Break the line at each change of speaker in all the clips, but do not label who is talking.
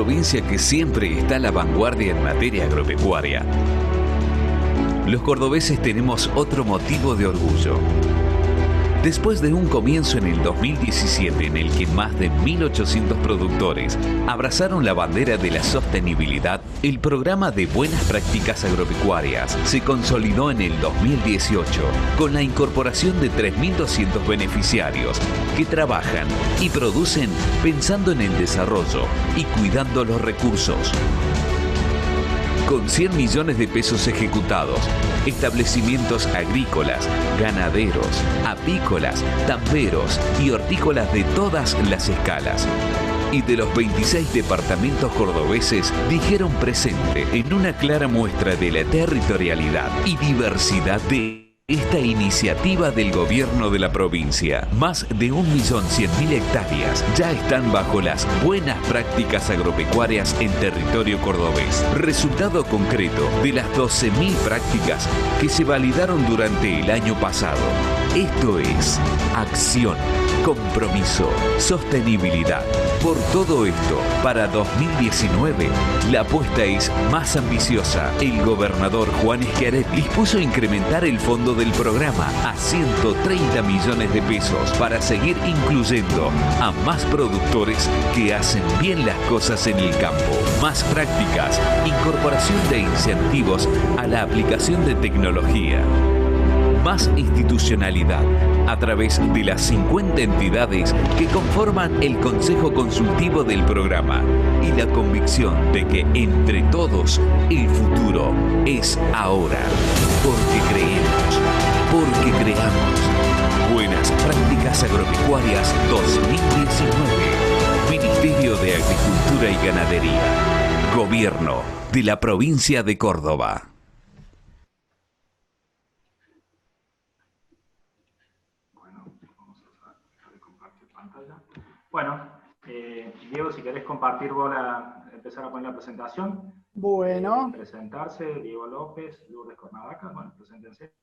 provincia que siempre está a la vanguardia en materia agropecuaria. Los cordobeses tenemos otro motivo de orgullo. Después de un comienzo en el 2017 en el que más de 1.800 productores abrazaron la bandera de la sostenibilidad, el programa de buenas prácticas agropecuarias se consolidó en el 2018 con la incorporación de 3.200 beneficiarios que trabajan y producen pensando en el desarrollo y cuidando los recursos. Con 100 millones de pesos ejecutados, establecimientos agrícolas, ganaderos, apícolas, tamberos y hortícolas de todas las escalas. Y de los 26 departamentos cordobeses dijeron presente en una clara muestra de la territorialidad y diversidad de esta iniciativa del gobierno de la provincia. Más de 1.100.000 hectáreas ya están bajo las buenas prácticas agropecuarias en territorio cordobés. Resultado concreto de las 12.000 prácticas que se validaron durante el año pasado. Esto es acción, compromiso, sostenibilidad. Por todo esto, para 2019, la apuesta es más ambiciosa. El gobernador Juan Schiaretti dispuso incrementar el fondo del programa a 130 millones de pesos para seguir incluyendo a más productores que hacen bien las cosas en el campo. Más prácticas, incorporación de incentivos a la aplicación de tecnología. Más institucionalidad a través de las 50 entidades que conforman el Consejo Consultivo del programa y la convicción de que entre todos el futuro es ahora. Porque creemos, porque creamos. Buenas Prácticas Agropecuarias 2019. Ministerio de Agricultura y Ganadería. Gobierno de la provincia de Córdoba.
Bueno, Diego, si querés compartir vos empezar a poner la presentación.
Bueno.
Presentarse, Diego López, Lourdes Cornavaca, bueno, preséntense.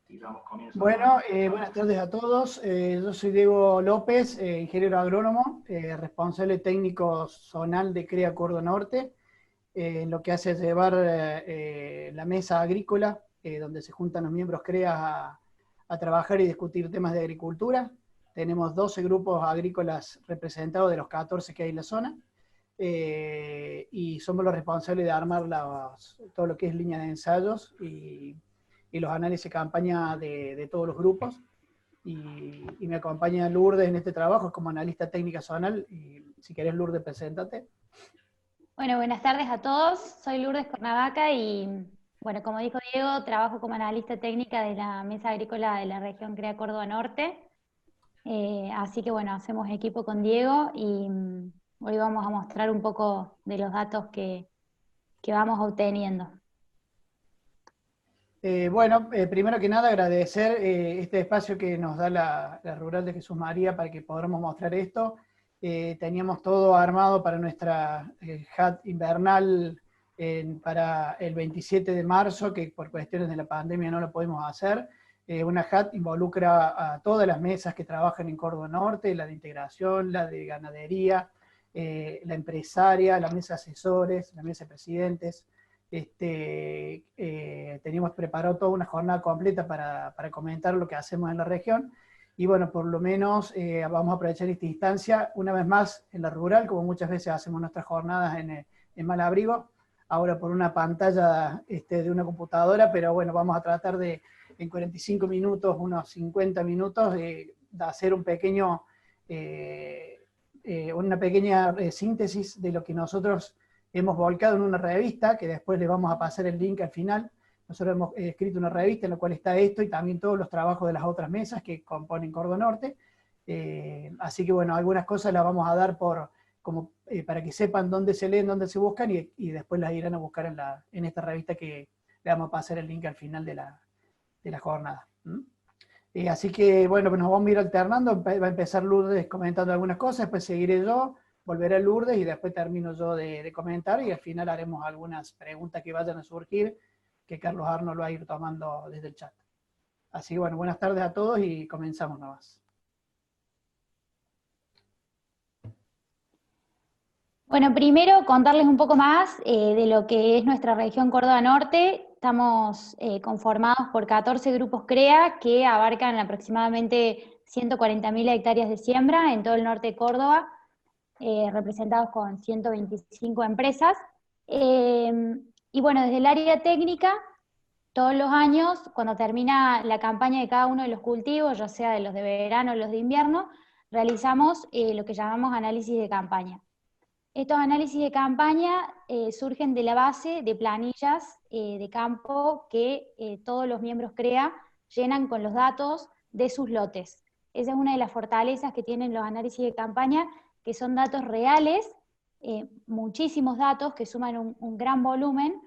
Y damos comienzo.
Bueno, buenas tardes a todos. Yo soy Diego López, ingeniero agrónomo, responsable técnico zonal de CREA Córdoba Norte, lo que hace es llevar la mesa agrícola, donde se juntan los miembros CREA a trabajar y discutir temas de agricultura. Tenemos 12 grupos agrícolas representados de los 14 que hay en la zona, y somos los responsables de armar todo lo que es línea de ensayos y los análisis de campaña de todos los grupos. Y me acompaña Lourdes en este trabajo como analista técnica zonal. Y si querés, Lourdes, preséntate.
Bueno, buenas tardes a todos. Soy Lourdes Cornavaca y, bueno, como dijo Diego, trabajo como analista técnica de la Mesa Agrícola de la región CREA Córdoba Norte. Así que bueno, hacemos equipo con Diego y hoy vamos a mostrar un poco de los datos que vamos obteniendo.
Bueno, primero que nada agradecer este espacio que nos da la Rural de Jesús María para que podamos mostrar esto. Teníamos todo armado para nuestra HAT invernal para el 27 de marzo, que por cuestiones de la pandemia no lo podemos hacer. Una HAT involucra a todas las mesas que trabajan en Córdoba Norte, la de integración, la de ganadería, la empresaria, la mesa de asesores, la mesa de presidentes. Teníamos preparado toda una jornada completa para comentar lo que hacemos en la región. Y bueno, por lo menos vamos a aprovechar esta instancia, una vez más en la rural, como muchas veces hacemos nuestras jornadas en Malabrigo, ahora por una pantalla de una computadora, pero bueno, vamos a tratar de en 45 minutos, unos 50 minutos, de hacer una pequeña síntesis de lo que nosotros hemos volcado en una revista, que después le vamos a pasar el link al final. Nosotros hemos escrito una revista en la cual está esto y también todos los trabajos de las otras mesas que componen Córdoba Norte. Así que bueno, algunas cosas las vamos a dar para que sepan dónde se leen, dónde se buscan, y después las irán a buscar en esta revista que le vamos a pasar el link al final de la jornada. Así que bueno, nos vamos a ir alternando. Va a empezar Lourdes comentando algunas cosas, después seguiré yo, volveré a Lourdes y después termino yo de comentar, y al final haremos algunas preguntas que vayan a surgir, que Carlos Arno lo va a ir tomando desde el chat. Así que bueno, buenas tardes a todos y comenzamos nomás.
Bueno, primero contarles un poco más de lo que es nuestra región Córdoba Norte. Estamos conformados por 14 grupos CREA que abarcan aproximadamente 140.000 hectáreas de siembra en todo el norte de Córdoba, representados con 125 empresas. Y bueno, desde el área técnica, todos los años, cuando termina la campaña de cada uno de los cultivos, ya sea de los de verano o los de invierno, realizamos lo que llamamos análisis de campaña. Estos análisis de campaña surgen de la base de planillas de campo que todos los miembros CREA llenan con los datos de sus lotes. Esa es una de las fortalezas que tienen los análisis de campaña, que son datos reales, muchísimos datos que suman un gran volumen,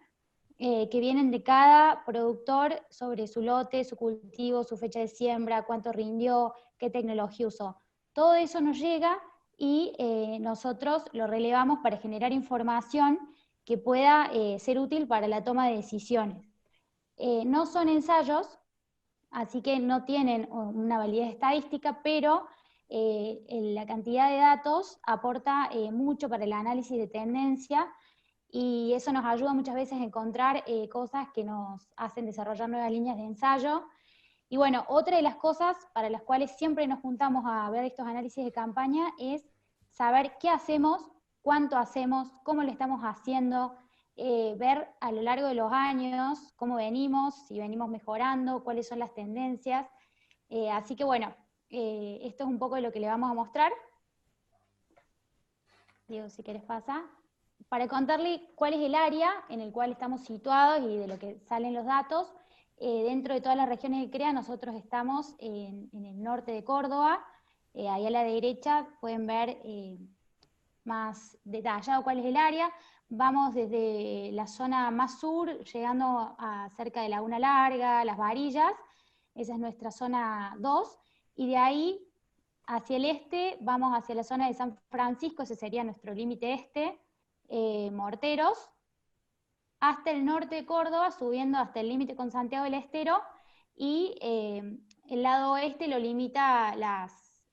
que vienen de cada productor sobre su lote, su cultivo, su fecha de siembra, cuánto rindió, qué tecnología usó. Todo eso nos llega y nosotros lo relevamos para generar información que pueda ser útil para la toma de decisiones. No son ensayos, así que no tienen una validez estadística, pero la cantidad de datos aporta mucho para el análisis de tendencia, y eso nos ayuda muchas veces a encontrar cosas que nos hacen desarrollar nuevas líneas de ensayo. Y bueno, otra de las cosas para las cuales siempre nos juntamos a ver estos análisis de campaña es saber qué hacemos, cuánto hacemos, cómo lo estamos haciendo, ver a lo largo de los años cómo venimos, si venimos mejorando, cuáles son las tendencias. Así que bueno, esto es un poco de lo que le vamos a mostrar. Diego, si querés pasa. Para contarle cuál es el área en el cual estamos situados y de lo que salen los datos, dentro de todas las regiones de CREA nosotros estamos en el norte de Córdoba. Ahí a la derecha pueden ver más detallado cuál es el área. Vamos desde la zona más sur, llegando a cerca de Laguna Larga, Las Varillas, esa es nuestra zona 2, y de ahí hacia el este vamos hacia la zona de San Francisco, ese sería nuestro límite este, Morteros, hasta el norte de Córdoba, subiendo hasta el límite con Santiago del Estero, y el lado oeste lo limita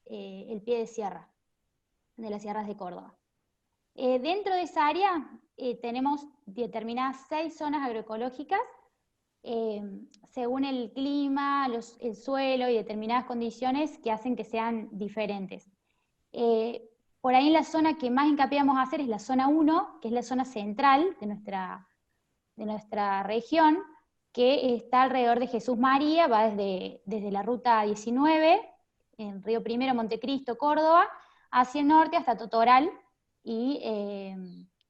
el pie de sierra, de las sierras de Córdoba. Dentro de esa área tenemos determinadas 6 zonas agroecológicas, según el clima, el suelo y determinadas condiciones que hacen que sean diferentes. Por ahí la zona que más hincapié vamos a hacer es la zona 1, que es la zona central de nuestra región, que está alrededor de Jesús María, va desde la ruta 19, en Río Primero, Montecristo, Córdoba, hacia el norte hasta Totoral, y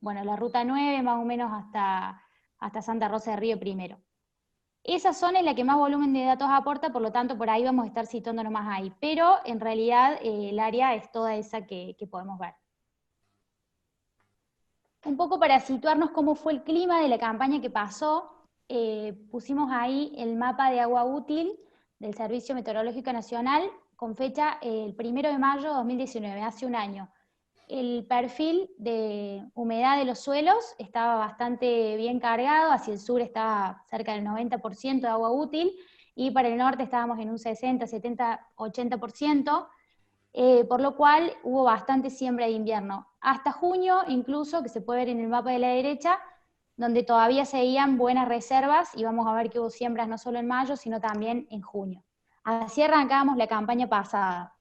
bueno, la ruta 9 más o menos hasta Santa Rosa de Río Primero. Esa zona es la que más volumen de datos aporta, por lo tanto por ahí vamos a estar situándonos más ahí, pero en realidad el área es toda esa que podemos ver. Un poco para situarnos cómo fue el clima de la campaña que pasó, pusimos ahí el mapa de agua útil del Servicio Meteorológico Nacional con fecha el 1 de mayo de 2019, hace un año. El perfil de humedad de los suelos estaba bastante bien cargado, hacia el sur estaba cerca del 90% de agua útil, y para el norte estábamos en un 60, 70, 80%, por lo cual hubo bastante siembra de invierno. Hasta junio incluso, que se puede ver en el mapa de la derecha, donde todavía seguían buenas reservas, y vamos a ver que hubo siembras no solo en mayo, sino también en junio. Así arrancábamos la campaña pasada.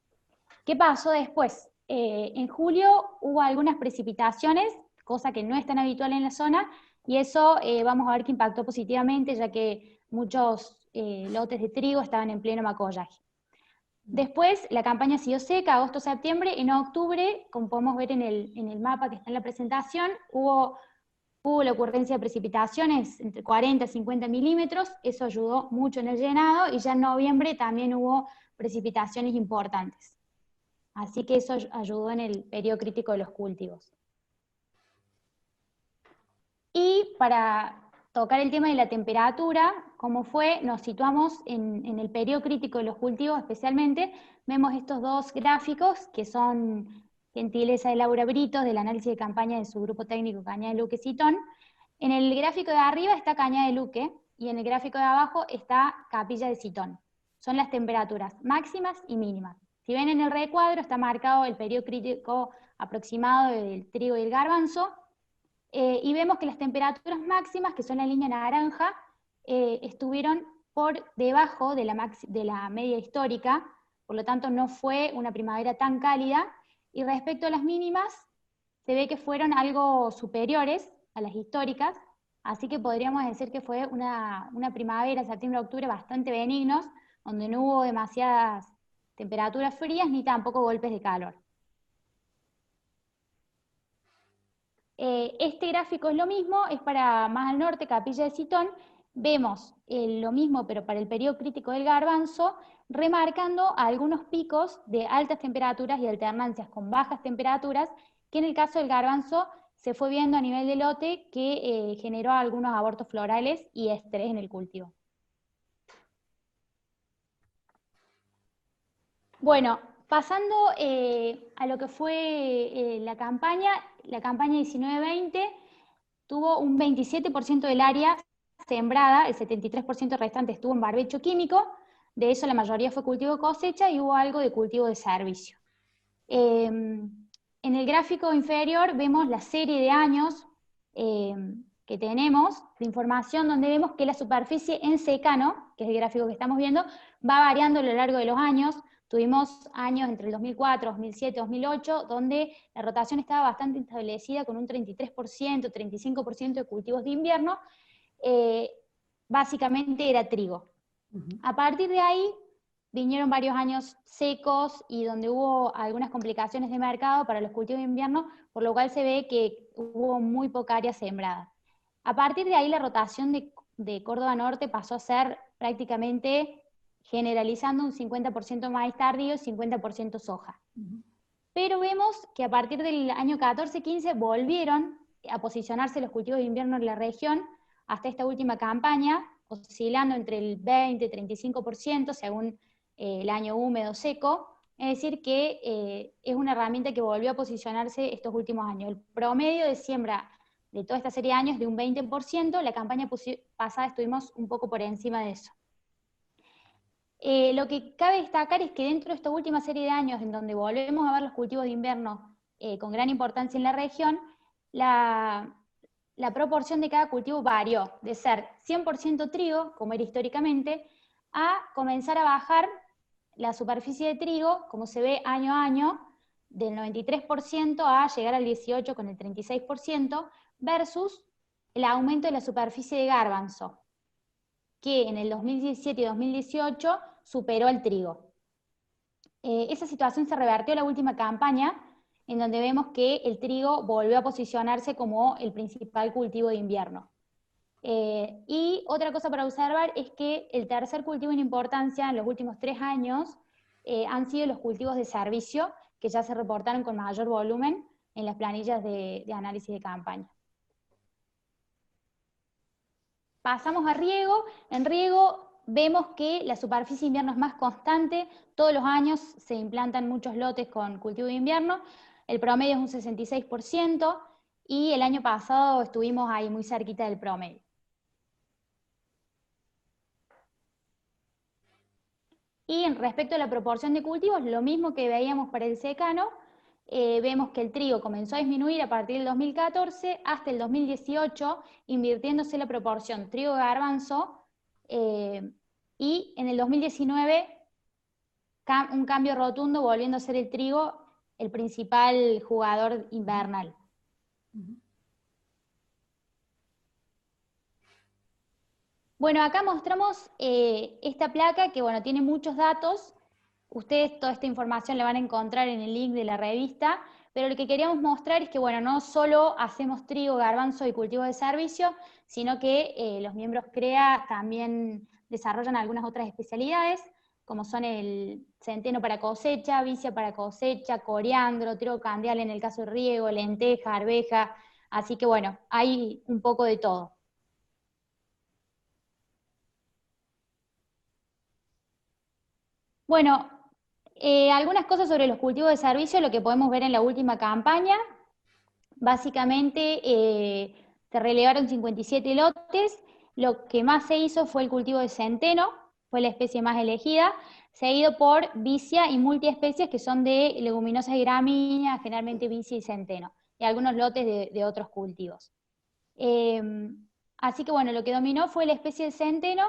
¿Qué pasó después? En julio hubo algunas precipitaciones, cosa que no es tan habitual en la zona, y eso vamos a ver que impactó positivamente, ya que muchos lotes de trigo estaban en pleno macollaje. Después la campaña siguió seca, agosto-septiembre. En octubre, como podemos ver en el mapa que está en la presentación, hubo la ocurrencia de precipitaciones entre 40 y 50 milímetros, eso ayudó mucho en el llenado, y ya en noviembre también hubo precipitaciones importantes. Así que eso ayudó en el periodo crítico de los cultivos. Y para tocar el tema de la temperatura, como fue, nos situamos en el periodo crítico de los cultivos especialmente. Vemos estos dos gráficos que son gentileza de Laura Britos, del análisis de campaña de su grupo técnico Cañada de Luque Citón. En el gráfico de arriba está Cañada de Luque, y en el gráfico de abajo está Capilla de Citón. Son las temperaturas máximas y mínimas. Si ven en el recuadro está marcado el periodo crítico aproximado del trigo y el garbanzo, y vemos que las temperaturas máximas, que son la línea naranja, estuvieron por debajo de la media histórica, por lo tanto no fue una primavera tan cálida, y respecto a las mínimas, se ve que fueron algo superiores a las históricas, así que podríamos decir que fue una primavera, septiembre-octubre, bastante benignos, donde no hubo demasiadas temperaturas frías ni tampoco golpes de calor. Este gráfico es lo mismo, es para más al norte, Capilla de Sitón. Vemos lo mismo, pero para el periodo crítico del garbanzo, remarcando algunos picos de altas temperaturas y alternancias con bajas temperaturas, que en el caso del garbanzo se fue viendo a nivel de lote que generó algunos abortos florales y estrés en el cultivo. Bueno, pasando a lo que fue la campaña 19-20 tuvo un 27% del área sembrada, el 73% restante estuvo en barbecho químico, de eso la mayoría fue cultivo cosecha y hubo algo de cultivo de servicio. En el gráfico inferior vemos la serie de años que tenemos de información, donde vemos que la superficie en secano, que es el gráfico que estamos viendo, va variando a lo largo de los años. Tuvimos años entre el 2004, 2007, 2008, donde la rotación estaba bastante establecida con un 33%, 35% de cultivos de invierno, básicamente era trigo. A partir de ahí vinieron varios años secos y donde hubo algunas complicaciones de mercado para los cultivos de invierno, por lo cual se ve que hubo muy poca área sembrada. A partir de ahí la rotación de Córdoba Norte pasó a ser prácticamente generalizando un 50% maíz tardío y 50% soja. Pero vemos que a partir del año 14-15 volvieron a posicionarse los cultivos de invierno en la región hasta esta última campaña, oscilando entre el 20-35% según el año húmedo seco, es decir que es una herramienta que volvió a posicionarse estos últimos años. El promedio de siembra de toda esta serie de años de un 20%, la campaña pasada estuvimos un poco por encima de eso. Lo que cabe destacar es que dentro de esta última serie de años, en donde volvemos a ver los cultivos de invierno con gran importancia en la región, la proporción de cada cultivo varió, de ser 100% trigo, como era históricamente, a comenzar a bajar la superficie de trigo, como se ve año a año, del 93% a llegar al 18% con el 36%, versus el aumento de la superficie de garbanzo, que en el 2017 y 2018 superó el trigo. Esa situación se revertió en la última campaña, en donde vemos que el trigo volvió a posicionarse como el principal cultivo de invierno. Y otra cosa para observar es que el tercer cultivo en importancia en los últimos 3 años han sido los cultivos de servicio, que ya se reportaron con mayor volumen en las planillas de análisis de campaña. Pasamos a riego. En riego vemos que la superficie de invierno es más constante, todos los años se implantan muchos lotes con cultivo de invierno, el promedio es un 66%, y el año pasado estuvimos ahí muy cerquita del promedio. Y respecto a la proporción de cultivos, lo mismo que veíamos para el secano, vemos que el trigo comenzó a disminuir a partir del 2014 hasta el 2018, invirtiéndose la proporción trigo-garbanzo, y en el 2019 un cambio rotundo, volviendo a ser el trigo el principal jugador invernal. Bueno, acá mostramos esta placa que bueno, tiene muchos datos. Ustedes toda esta información la van a encontrar en el link de la revista, pero lo que queríamos mostrar es que bueno, no solo hacemos trigo, garbanzo y cultivo de servicio, sino que los miembros CREA también desarrollan algunas otras especialidades, como son el centeno para cosecha, vicia para cosecha, coriandro, trigo candial en el caso de riego, lenteja, arveja, así que bueno, hay un poco de todo. Bueno, algunas cosas sobre los cultivos de servicio, lo que podemos ver en la última campaña. Básicamente se relevaron 57 lotes, lo que más se hizo fue el cultivo de centeno, fue la especie más elegida. seguido por vicia y multiespecies, que son de leguminosas y gramíneas, generalmente vicia y centeno, y algunos lotes de otros cultivos. Así que bueno, lo que dominó fue la especie de centeno,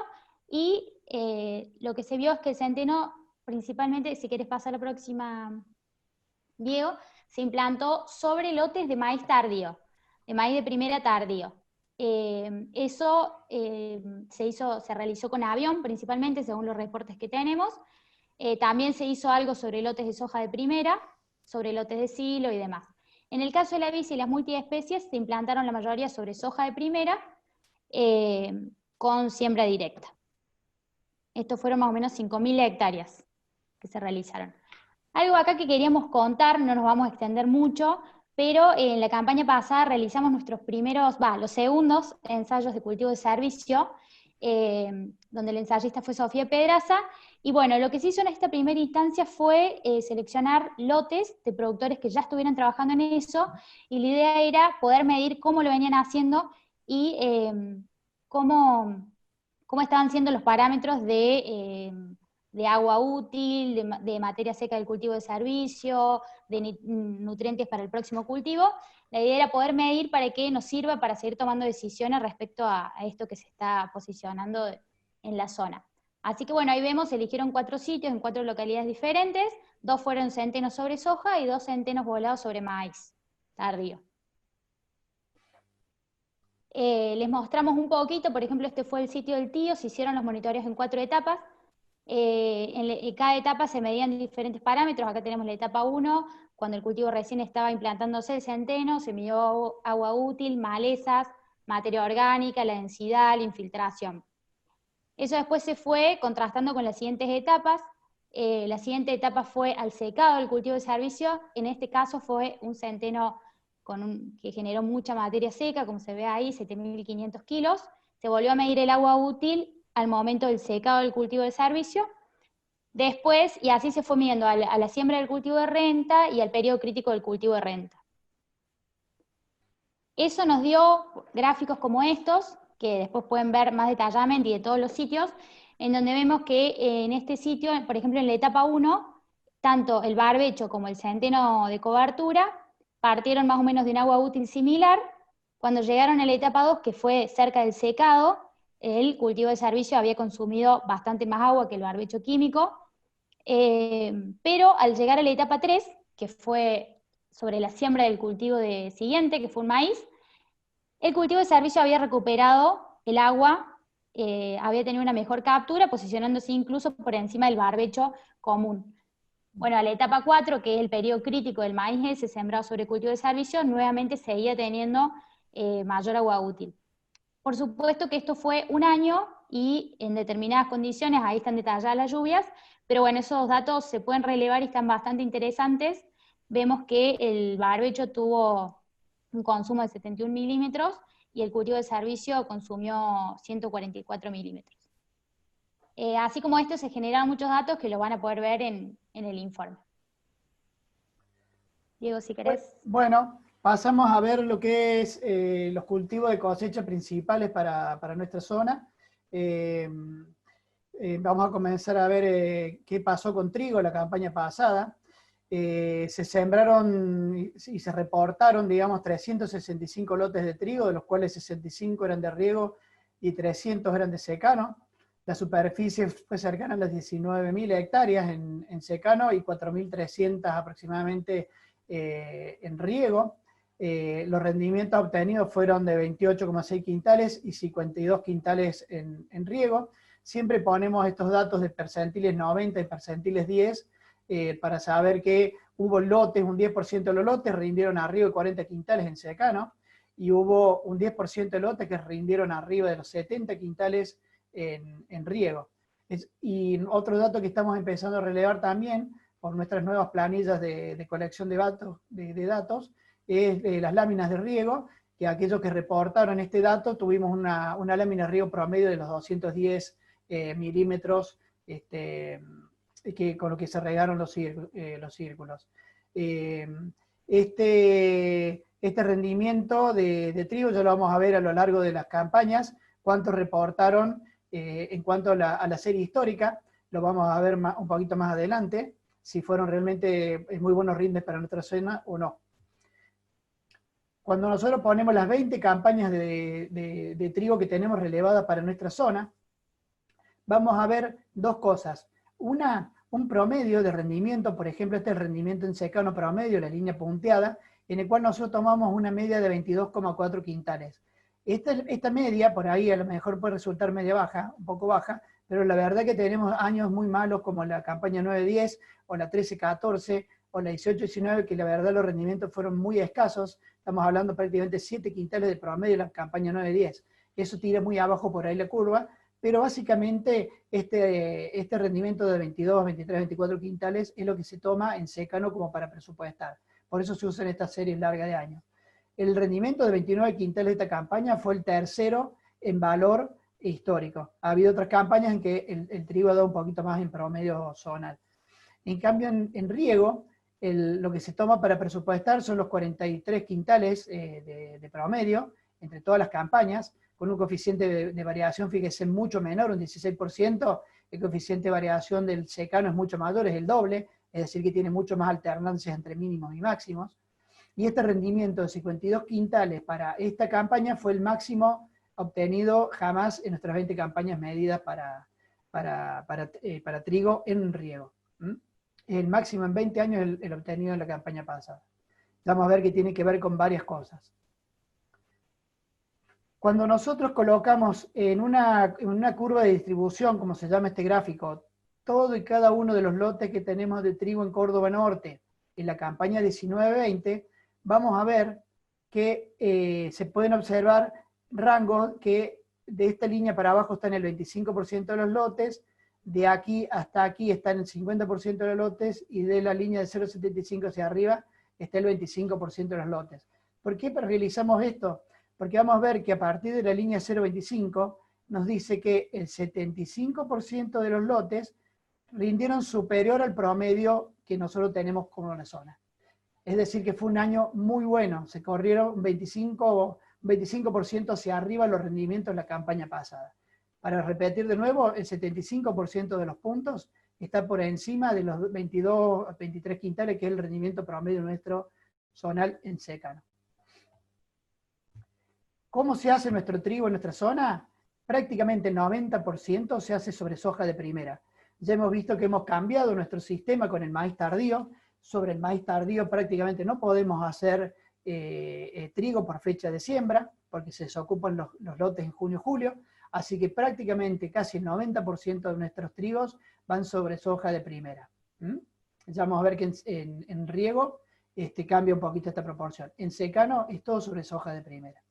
y lo que se vio es que el centeno, principalmente, si quieres pasar a la próxima, Diego, se implantó sobre lotes de maíz tardío, de maíz de primera tardío. Eso se realizó con avión principalmente, según los reportes que tenemos. También se hizo algo sobre lotes de soja de primera, sobre lotes de silo y demás. En el caso de la vicia y las multiespecies, se implantaron la mayoría sobre soja de primera, con siembra directa. Estos fueron más o menos 5.000 hectáreas que se realizaron. Algo acá que queríamos contar, no nos vamos a extender mucho, pero en la campaña pasada realizamos nuestros primeros, los segundos ensayos de cultivo de servicio, donde el ensayista fue Sofía Pedraza, y bueno, lo que se hizo en esta primera instancia fue seleccionar lotes de productores que ya estuvieran trabajando en eso, y la idea era poder medir cómo lo venían haciendo y cómo estaban siendo los parámetros de agua útil, de materia seca del cultivo de servicio, de nutrientes para el próximo cultivo. La idea era poder medir para que nos sirva para seguir tomando decisiones respecto a esto que se está posicionando en la zona. Así que bueno, ahí vemos, eligieron 4 sitios en 4 localidades diferentes, 2 fueron centenos sobre soja y 2 centenos volados sobre maíz tardío. Les mostramos un poquito, por ejemplo, este fue el sitio del Tío, se hicieron los monitoreos en 4 etapas. En cada etapa se medían diferentes parámetros. Acá tenemos la etapa 1, cuando el cultivo recién estaba implantándose el centeno, se midió agua útil, malezas, materia orgánica, la densidad, la infiltración. Eso después se fue contrastando con las siguientes etapas. La siguiente etapa fue al secado del cultivo de servicio. En este caso fue un centeno que generó mucha materia seca, como se ve ahí, 7.500 kilos. Se volvió a medir el agua útil al momento del secado del cultivo de servicio. Después, y así se fue midiendo a la siembra del cultivo de renta y al periodo crítico del cultivo de renta. Eso nos dio gráficos como estos, que después pueden ver más detalladamente y de todos los sitios, en donde vemos que en este sitio, por ejemplo en la etapa 1, tanto el barbecho como el centeno de cobertura partieron más o menos de un agua útil similar. Cuando llegaron a la etapa 2, que fue cerca del secado, el cultivo de servicio había consumido bastante más agua que el barbecho químico, pero al llegar a la etapa 3, que fue sobre la siembra del cultivo siguiente, que fue un maíz, el cultivo de servicio había recuperado el agua, había tenido una mejor captura, posicionándose incluso por encima del barbecho común. Bueno, a la etapa 4, que es el periodo crítico del maíz ese sembrado sobre cultivo de servicio, nuevamente seguía teniendo mayor agua útil. Por supuesto que esto fue un año y en determinadas condiciones, ahí están detalladas las lluvias, pero bueno, esos datos se pueden relevar y están bastante interesantes. Vemos que el barbecho tuvo un consumo de 71 milímetros y el cultivo de servicio consumió 144 milímetros. Así como esto se generan muchos datos que lo van a poder ver en el informe. Diego, si querés.
Bueno, pasamos a ver lo que es los cultivos de cosecha principales para nuestra zona. Vamos a comenzar a ver qué pasó con trigo la campaña pasada. Se sembraron y se reportaron, digamos, 365 lotes de trigo, de los cuales 65 eran de riego y 300 eran de secano. La superficie fue cercana a las 19.000 hectáreas en secano y 4.300 aproximadamente en riego. Los rendimientos obtenidos fueron de 28,6 quintales y 52 quintales en riego. Siempre ponemos estos datos de percentiles 90 y percentiles 10 para saber que hubo lotes, un 10% de los lotes rindieron arriba de 40 quintales en secano, y hubo un 10% de lotes que rindieron arriba de los 70 quintales en riego. Y otro dato que estamos empezando a relevar también por nuestras nuevas planillas de colección de datos es las láminas de riego, que aquellos que reportaron este dato tuvimos una lámina de riego promedio de los 210 milímetros con lo que se regaron los círculos. Este rendimiento de trigo ya lo vamos a ver a lo largo de las campañas, cuántos reportaron en cuanto a la serie histórica. lo vamos a ver un poquito más adelante, si fueron realmente muy buenos rindes para nuestra zona o no. Cuando nosotros ponemos las 20 campañas de trigo que tenemos relevadas para nuestra zona, vamos a ver dos cosas. Una, un promedio de rendimiento, por ejemplo, este es el rendimiento en secano promedio, la línea punteada, en el cual nosotros tomamos una media de 22,4 quintales. Esta media, por ahí a lo mejor puede resultar media baja, un poco baja, pero la verdad que tenemos años muy malos como la campaña 9-10, o la 13-14, o la 18-19, que la verdad los rendimientos fueron muy escasos. Estamos hablando prácticamente 7 quintales de promedio en la campaña 9-10. Eso tira muy abajo por ahí la curva, pero básicamente este rendimiento de 22, 23, 24 quintales es lo que se toma en secano como para presupuestar. Por eso se usan estas series largas de años. El rendimiento de 29 quintales de esta campaña fue el tercero en valor histórico. Ha habido otras campañas en que el trigo ha dado un poquito más en promedio zonal. En cambio, en riego, lo que se toma para presupuestar son los 43 quintales de promedio entre todas las campañas, con un coeficiente de variación, fíjese, mucho menor, un 16%, el coeficiente de variación del secano es mucho mayor, es el doble, es decir, que tiene mucho más alternancias entre mínimos y máximos. Y este rendimiento de 52 quintales para esta campaña fue el máximo obtenido jamás en nuestras 20 campañas medidas para trigo en riego. El máximo en 20 años el obtenido en la campaña pasada. Vamos a ver que tiene que ver con varias cosas. Cuando nosotros colocamos en una curva de distribución, como se llama este gráfico, todo y cada uno de los lotes que tenemos de trigo en Córdoba Norte en la campaña 19-20, vamos a ver que se pueden observar rangos que de esta línea para abajo están el 25% de los lotes, de aquí hasta aquí están el 50% de los lotes, y de la línea de 0,75 hacia arriba está el 25% de los lotes. ¿Por qué realizamos esto? Porque vamos a ver que a partir de la línea 0,25 nos dice que el 75% de los lotes rindieron superior al promedio que nosotros tenemos como una zona. Es decir, que fue un año muy bueno, se corrieron un 25% hacia arriba los rendimientos en la campaña pasada. Para repetir de nuevo, el 75% de los puntos está por encima de los 22 a 23 quintales, que es el rendimiento promedio nuestro zonal en secano. ¿Cómo se hace nuestro trigo en nuestra zona? Prácticamente el 90% se hace sobre soja de primera. Ya hemos visto que hemos cambiado nuestro sistema con el maíz tardío. Sobre el maíz tardío prácticamente no podemos hacer trigo por fecha de siembra, porque se desocupan los lotes en junio-julio, así que prácticamente casi el 90% de nuestros trigos van sobre soja de primera. Ya vamos a ver que en riego cambia un poquito esta proporción. En secano es todo sobre soja de primera.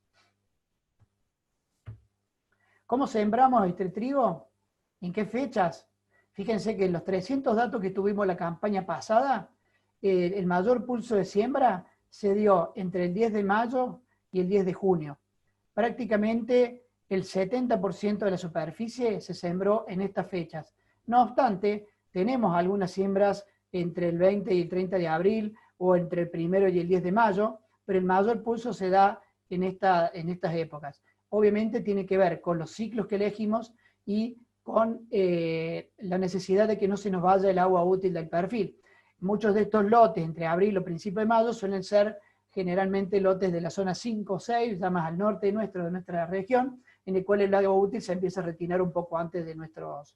¿Cómo sembramos este trigo? ¿En qué fechas? Fíjense que en los 300 datos que tuvimos la campaña pasada, el mayor pulso de siembra se dio entre el 10 de mayo y el 10 de junio. Prácticamente el 70% de la superficie se sembró en estas fechas. No obstante, tenemos algunas siembras entre el 20 y el 30 de abril, o entre el 1 y el 10 de mayo, pero el mayor pulso se da en estas épocas. Obviamente tiene que ver con los ciclos que elegimos y con la necesidad de que no se nos vaya el agua útil del perfil. Muchos de estos lotes entre abril o principio de mayo suelen ser generalmente lotes de la zona 5 o 6, ya más al norte de nuestra región, en el cual el agua útil se empieza a retirar un poco antes de nuestros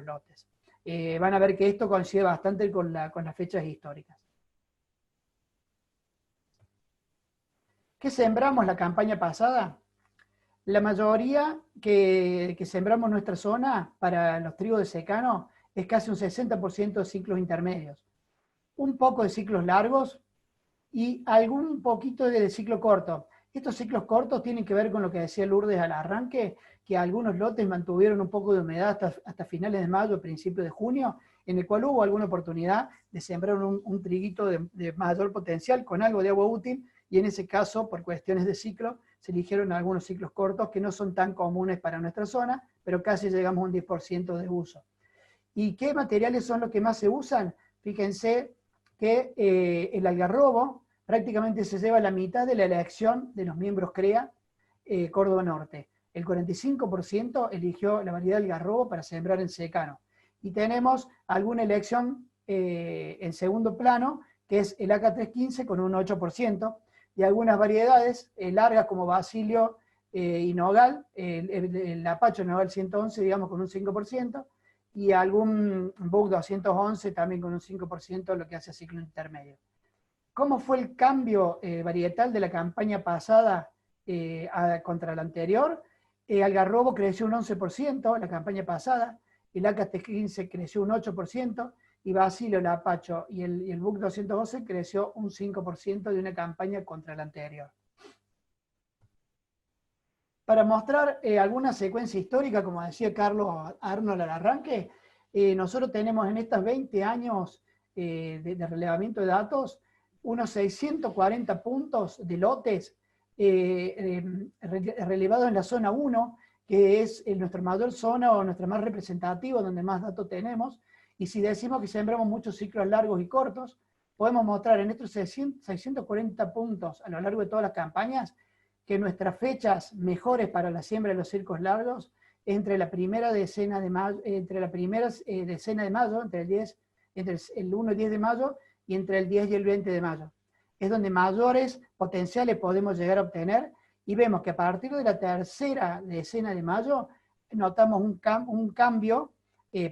lotes. Van a ver que esto coincide bastante con las fechas históricas. ¿Qué sembramos la campaña pasada? La mayoría que sembramos en nuestra zona para los trigos de secano es casi un 60% de ciclos intermedios. Un poco de ciclos largos y algún poquito de ciclo corto. Estos ciclos cortos tienen que ver con lo que decía Lourdes al arranque, que algunos lotes mantuvieron un poco de humedad hasta finales de mayo, principios de junio, en el cual hubo alguna oportunidad de sembrar un triguito de mayor potencial con algo de agua útil, y en ese caso, por cuestiones de ciclo, se eligieron algunos ciclos cortos que no son tan comunes para nuestra zona, pero casi llegamos a un 10% de uso. ¿Y qué materiales son los que más se usan? Fíjense que el algarrobo prácticamente se lleva la mitad de la elección de los miembros CREA Córdoba Norte. El 45% eligió la variedad algarrobo para sembrar en secano. Y tenemos alguna elección en segundo plano, que es el AK315 con un 8%, y algunas variedades largas como Basilio y Nogal, el Apache Nogal 111, digamos, con un 5%, y algún Bug 211 también con un 5%, lo que hace ciclo intermedio. ¿Cómo fue el cambio varietal de la campaña pasada contra la anterior? Algarrobo creció un 11% la campaña pasada, el AK-15 creció un 8%, y Basilio, el Apache y el Bug 212 creció un 5% de una campaña contra la anterior. Para mostrar alguna secuencia histórica, como decía Carlos Arnold al arranque, nosotros tenemos en estos 20 años de relevamiento de datos, unos 640 puntos de lotes relevados en la zona 1, que es nuestra mayor zona o nuestra más representativa, donde más datos tenemos. Y si decimos que sembramos muchos ciclos largos y cortos, podemos mostrar en estos 640 puntos a lo largo de todas las campañas que nuestras fechas mejores para la siembra de los ciclos largos entre la primera decena de mayo, entre el 1 y 10 de mayo, y entre el 10 y el 20 de mayo. Es donde mayores potenciales podemos llegar a obtener, y vemos que a partir de la tercera decena de mayo notamos un cambio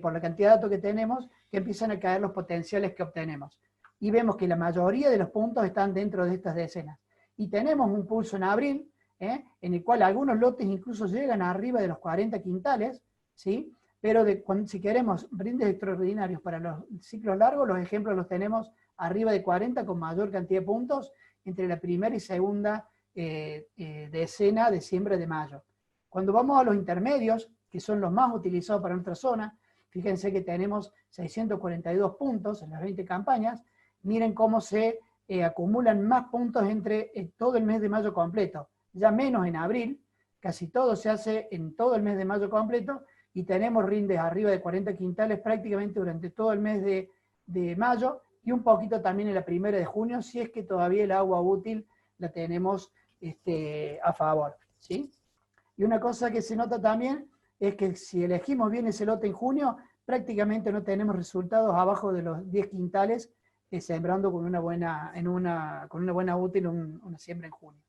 por la cantidad de datos que tenemos, que empiezan a caer los potenciales que obtenemos. Y vemos que la mayoría de los puntos están dentro de estas decenas. Y tenemos un pulso en abril, en el cual algunos lotes incluso llegan arriba de los 40 quintales, ¿sí? Pero si queremos rindes extraordinarios para los ciclos largos, los ejemplos los tenemos arriba de 40 con mayor cantidad de puntos entre la primera y segunda decena de siembra de mayo. Cuando vamos a los intermedios, que son los más utilizados para nuestra zona, fíjense que tenemos 642 puntos en las 20 campañas. Miren cómo se acumulan más puntos entre todo el mes de mayo completo, ya menos en abril, casi todo se hace en todo el mes de mayo completo, y tenemos rindes arriba de 40 quintales prácticamente durante todo el mes de mayo, y un poquito también en la primera de junio, si es que todavía el agua útil la tenemos a favor, ¿sí? Y una cosa que se nota también es que si elegimos bien ese lote en junio, prácticamente no tenemos resultados abajo de los 10 quintales, sembrando con una buena útil una siembra en junio.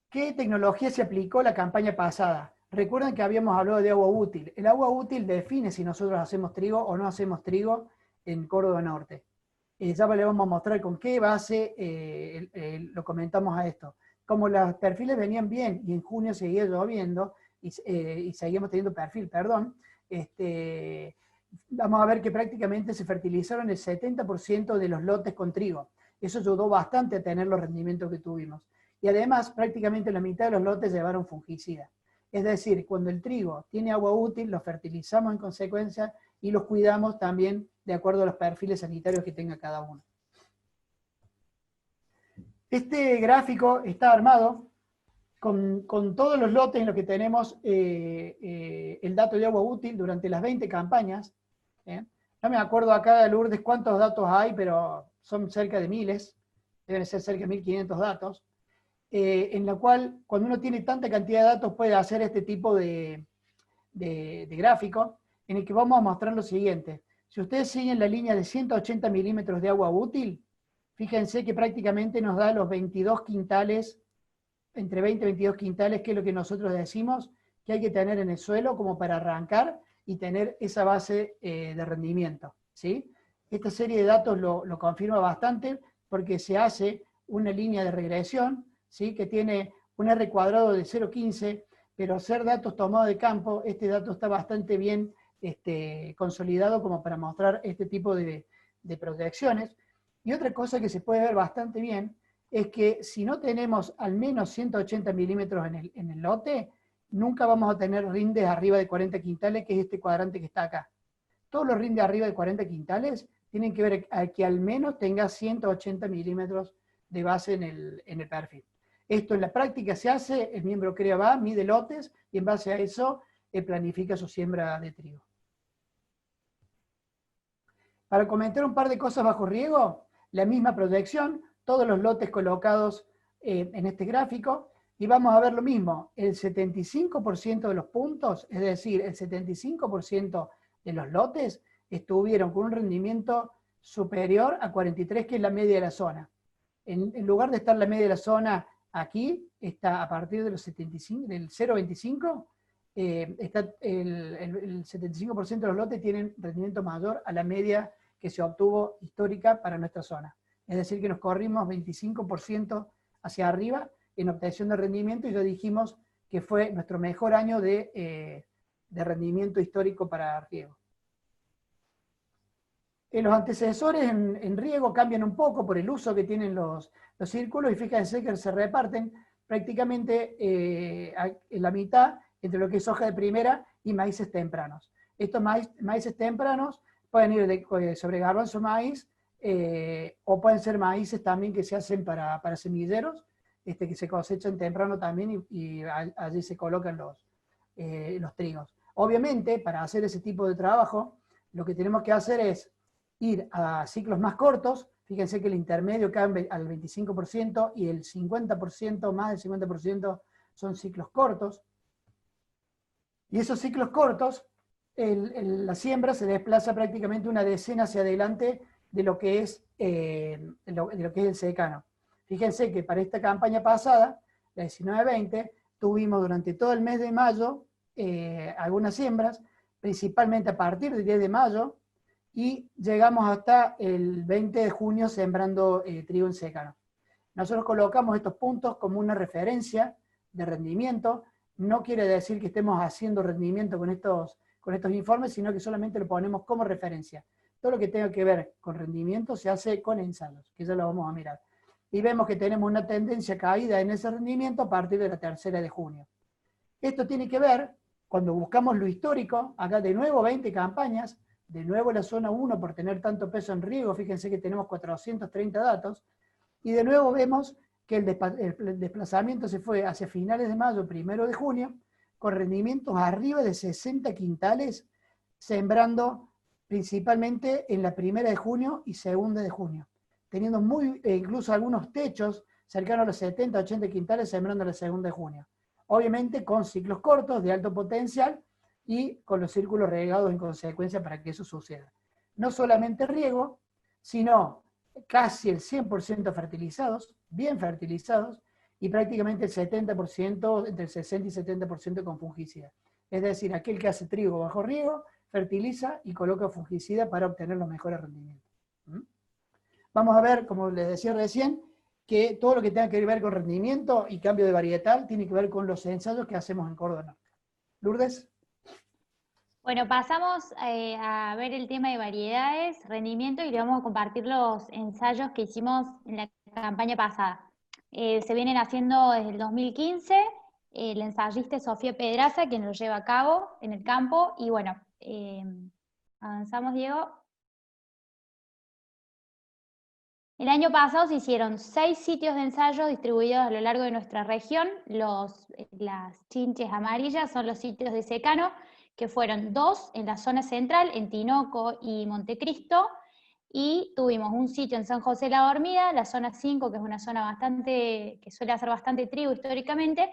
¿Qué tecnología se aplicó la campaña pasada? Recuerden que habíamos hablado de agua útil. El agua útil define si nosotros hacemos trigo o no hacemos trigo en Córdoba Norte. Ya le vamos a mostrar con qué base lo comentamos a esto. Como los perfiles venían bien y en junio seguía lloviendo y seguíamos teniendo perfil, vamos a ver que prácticamente se fertilizaron el 70% de los lotes con trigo. Eso ayudó bastante a tener los rendimientos que tuvimos. Y además, prácticamente la mitad de los lotes llevaron fungicida. Es decir, cuando el trigo tiene agua útil, lo fertilizamos en consecuencia y los cuidamos también de acuerdo a los perfiles sanitarios que tenga cada uno. Este gráfico está armado con todos los lotes en los que tenemos el dato de agua útil durante las 20 campañas. No me acuerdo acá, Lourdes, cuántos datos hay, pero son cerca de miles, deben ser cerca de 1500 datos, en la cual, cuando uno tiene tanta cantidad de datos, puede hacer este tipo de gráfico, en el que vamos a mostrar lo siguiente. Si ustedes siguen la línea de 180 milímetros de agua útil, fíjense que prácticamente nos da los 22 quintales, entre 20 y 22 quintales, que es lo que nosotros decimos que hay que tener en el suelo como para arrancar y tener esa base de rendimiento, ¿sí? Esta serie de datos lo confirma bastante porque se hace una línea de regresión, ¿sí? Que tiene un R cuadrado de 0,15, pero ser datos tomados de campo, este dato está bastante bien consolidado como para mostrar este tipo de proyecciones. Y otra cosa que se puede ver bastante bien es que si no tenemos al menos 180 milímetros en el lote, nunca vamos a tener rindes arriba de 40 quintales, que es este cuadrante que está acá. Todos los rindes arriba de 40 quintales tienen que ver a que al menos tenga 180 milímetros de base en el perfil. Esto en la práctica se hace, el miembro CREA va, mide lotes, y en base a eso planifica su siembra de trigo. Para comentar un par de cosas bajo riego, la misma proyección, todos los lotes colocados en este gráfico, y vamos a ver lo mismo, el 75% de los puntos, es decir, el 75% de los lotes estuvieron con un rendimiento superior a 43, que es la media de la zona. En lugar de estar la media de la zona aquí, está a partir de los 75, del 0,25, está el 75% de los lotes tienen rendimiento mayor a la media que se obtuvo histórica para nuestra zona. Es decir, que nos corrimos 25% hacia arriba en obtención de rendimiento, y ya dijimos que fue nuestro mejor año de rendimiento histórico para riego. Los antecesores en riego cambian un poco por el uso que tienen los círculos, y fíjense que se reparten prácticamente en la mitad entre lo que es soja de primera y maíces tempranos. Estos maíces tempranos pueden ir sobre garbanzo maíz, o pueden ser maíces también que se hacen para semilleros, que se cosechan temprano también, y allí se colocan los trigos. Obviamente, para hacer ese tipo de trabajo, lo que tenemos que hacer es ir a ciclos más cortos. Fíjense que el intermedio cae al 25% y el 50%, más del 50%, son ciclos cortos. Y esos ciclos cortos, la siembra se desplaza prácticamente una decena hacia adelante de lo que es el secano. Fíjense que para esta campaña pasada, la 19-20, tuvimos durante todo el mes de mayo algunas siembras, principalmente a partir del 10 de mayo, y llegamos hasta el 20 de junio sembrando trigo en secano. Nosotros colocamos estos puntos como una referencia de rendimiento. No quiere decir que estemos haciendo rendimiento con estos informes, sino que solamente lo ponemos como referencia. Todo lo que tenga que ver con rendimiento se hace con ensayos, que ya lo vamos a mirar. Y vemos que tenemos una tendencia caída en ese rendimiento a partir de la 3ª de junio. Esto tiene que ver, cuando buscamos lo histórico, acá de nuevo 20 campañas, de nuevo la zona 1 por tener tanto peso en riego, fíjense que tenemos 430 datos, y de nuevo vemos que el desplazamiento se fue hacia finales de mayo, 1 de junio, con rendimientos arriba de 60 quintales, sembrando principalmente en la 1 de junio y 2 de junio, teniendo incluso algunos techos cercanos a los 70, 80 quintales, sembrando la 2 de junio. Obviamente con ciclos cortos de alto potencial y con los círculos regados en consecuencia para que eso suceda. No solamente riego, sino casi el 100% fertilizados, bien fertilizados, y prácticamente el 70%, entre el 60 y 70% con fungicida. Es decir, aquel que hace trigo bajo riego, fertiliza y coloca fungicida para obtener los mejores rendimientos. Vamos a ver, como les decía recién, que todo lo que tenga que ver con rendimiento y cambio de varietal tiene que ver con los ensayos que hacemos en Córdoba Norte. Lourdes.
Bueno, pasamos a ver el tema de variedades, rendimiento, y le vamos a compartir los ensayos que hicimos en la campaña pasada. Se vienen haciendo desde el 2015, el ensayista es Sofía Pedraza, quien lo lleva a cabo en el campo, y bueno, avanzamos, Diego. El año pasado se hicieron 6 sitios de ensayo distribuidos a lo largo de nuestra región. Las chinches amarillas son los sitios de secano, que fueron 2 en la zona central, en Tinoco y Montecristo, y tuvimos un sitio en San José de la Dormida, la zona 5, que es una zona que suele hacer bastante trigo históricamente,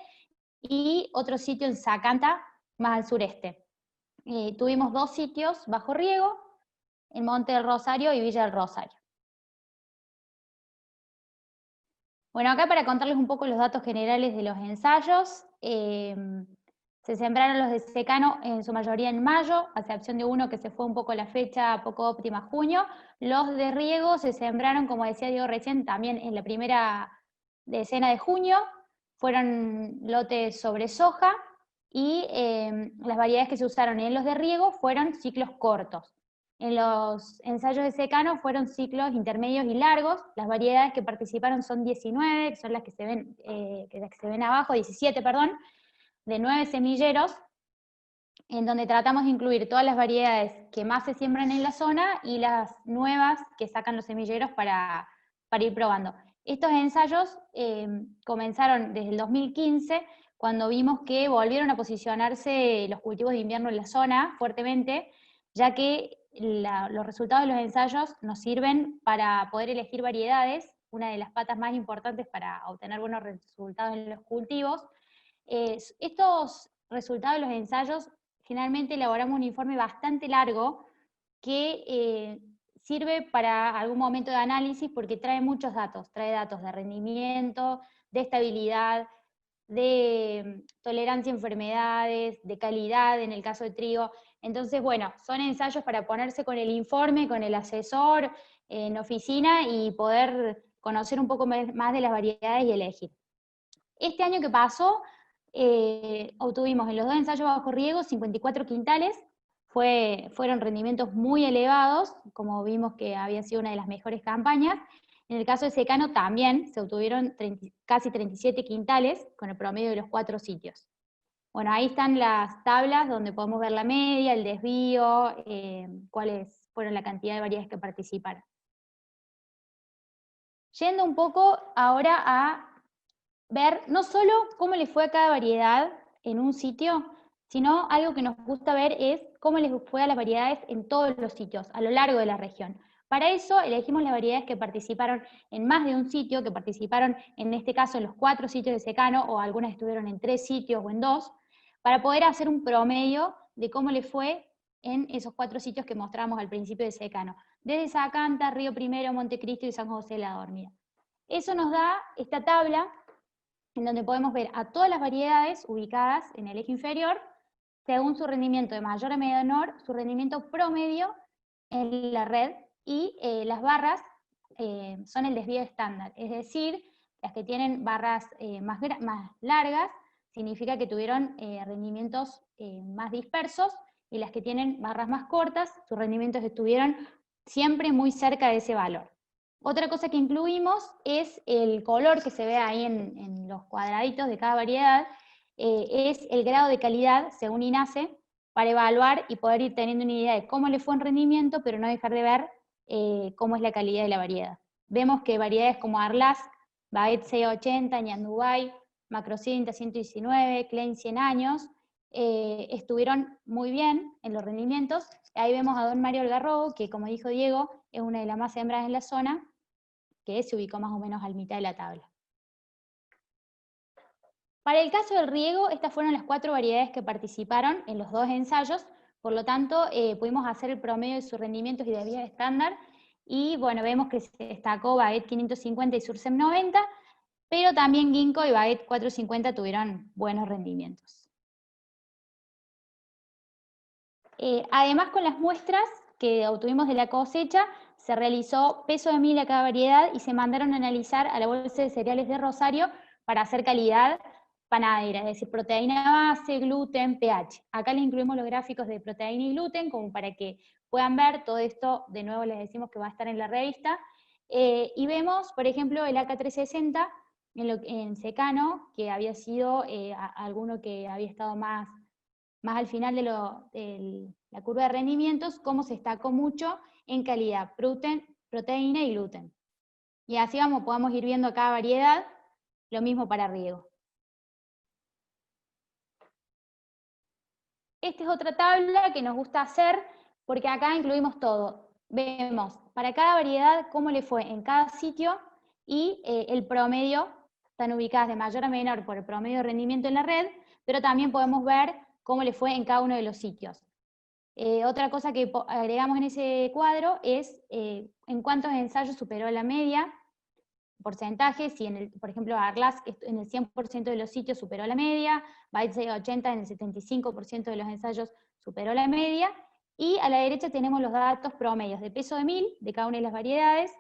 y otro sitio en Zacanta, más al sureste. Tuvimos 2 sitios bajo riego, en Monte del Rosario y Villa del Rosario. Bueno, acá para contarles un poco los datos generales de los ensayos, se sembraron los de secano en su mayoría en mayo, a excepción de uno que se fue un poco a la fecha poco óptima, junio. Los de riego se sembraron, como decía Diego recién, también en la primera decena de junio, fueron lotes sobre soja, y las variedades que se usaron en los de riego fueron ciclos cortos. En los ensayos de secano fueron ciclos intermedios y largos. Las variedades que participaron son 19, que son las que se ven abajo, 17, perdón, de 9 semilleros, en donde tratamos de incluir todas las variedades que más se siembran en la zona y las nuevas que sacan los semilleros para ir probando. Estos ensayos comenzaron desde el 2015, cuando vimos que volvieron a posicionarse los cultivos de invierno en la zona fuertemente, ya que los resultados de los ensayos nos sirven para poder elegir variedades una de las patas más importantes para obtener buenos resultados en los cultivos. Estos resultados de los ensayos, generalmente elaboramos un informe bastante largo que sirve para algún momento de análisis porque trae muchos datos, trae datos de rendimiento, de estabilidad, de tolerancia a enfermedades, de calidad en el caso de trigo. Entonces, bueno, son ensayos para ponerse con el informe, con el asesor en oficina y poder conocer un poco más de las variedades y elegir. Este año que pasó, obtuvimos en los 2 ensayos bajo riego 54 quintales, fueron rendimientos muy elevados, como vimos que había sido una de las mejores campañas. En el caso de secano también se obtuvieron casi 37 quintales, con el promedio de los 4 sitios. Bueno, ahí están las tablas donde podemos ver la media, el desvío, cuáles fueron la cantidad de variedades que participaron. Yendo un poco ahora a ver no solo cómo le fue a cada variedad en un sitio, sino algo que nos gusta ver es cómo les fue a las variedades en todos los sitios, a lo largo de la región. Para eso elegimos las variedades que participaron en más de un sitio, que participaron en este caso en los 4 sitios de secano, o algunas estuvieron en 3 sitios o en 2, para poder hacer un promedio de cómo le fue en esos 4 sitios que mostramos al principio de secano, desde Zacanta, Río Primero, Montecristo y San José de la Dormida. Eso nos da esta tabla en donde podemos ver a todas las variedades ubicadas en el eje inferior, según su rendimiento de mayor a menor, su rendimiento promedio en la red, y las barras son el desvío estándar, es decir, las que tienen barras más largas, significa que tuvieron rendimientos más dispersos, y las que tienen barras más cortas, sus rendimientos estuvieron siempre muy cerca de ese valor. Otra cosa que incluimos es el color que se ve ahí en los cuadraditos de cada variedad, es el grado de calidad según INASE, para evaluar y poder ir teniendo una idea de cómo le fue en rendimiento, pero no dejar de ver cómo es la calidad de la variedad. Vemos que variedades como Arlas, Baguette 680, Ñandubay, Macrocinta 119, Klein 100 años, estuvieron muy bien en los rendimientos. Ahí vemos a Don Mario Algarrobo, que como dijo Diego, es una de las más sembradas en la zona, que se ubicó más o menos a mitad de la tabla. Para el caso del riego, estas fueron las 4 variedades que participaron en los 2 ensayos, por lo tanto pudimos hacer el promedio de sus rendimientos y desvíos estándar, y bueno, vemos que se destacó Baguette 550 y Sursem 90, pero también Ginkgo y Baguette 450 tuvieron buenos rendimientos. Además, con las muestras que obtuvimos de la cosecha, se realizó peso de mil a cada variedad y se mandaron a analizar a la Bolsa de Cereales de Rosario para hacer calidad panadera, es decir, proteína base, gluten, pH. Acá les incluimos los gráficos de proteína y gluten, como para que puedan ver todo esto. De nuevo les decimos que va a estar en la revista. Y vemos, por ejemplo, el AK360 en secano, que había sido alguno que había estado más al final de la curva de rendimientos, cómo se destacó mucho en calidad, proteína y gluten. Y así podemos ir viendo cada variedad, lo mismo para riego. Esta es otra tabla que nos gusta hacer, porque acá incluimos todo. Vemos para cada variedad cómo le fue en cada sitio, y el promedio, están ubicadas de mayor a menor por el promedio de rendimiento en la red, pero también podemos ver cómo le fue en cada uno de los sitios. Otra cosa que agregamos en ese cuadro es en cuántos ensayos superó la media, porcentajes, si por ejemplo Arlas en el 100% de los sitios superó la media, Baguette 680 en el 75% de los ensayos superó la media, y a la derecha tenemos los datos promedios de peso de mil de cada una de las variedades,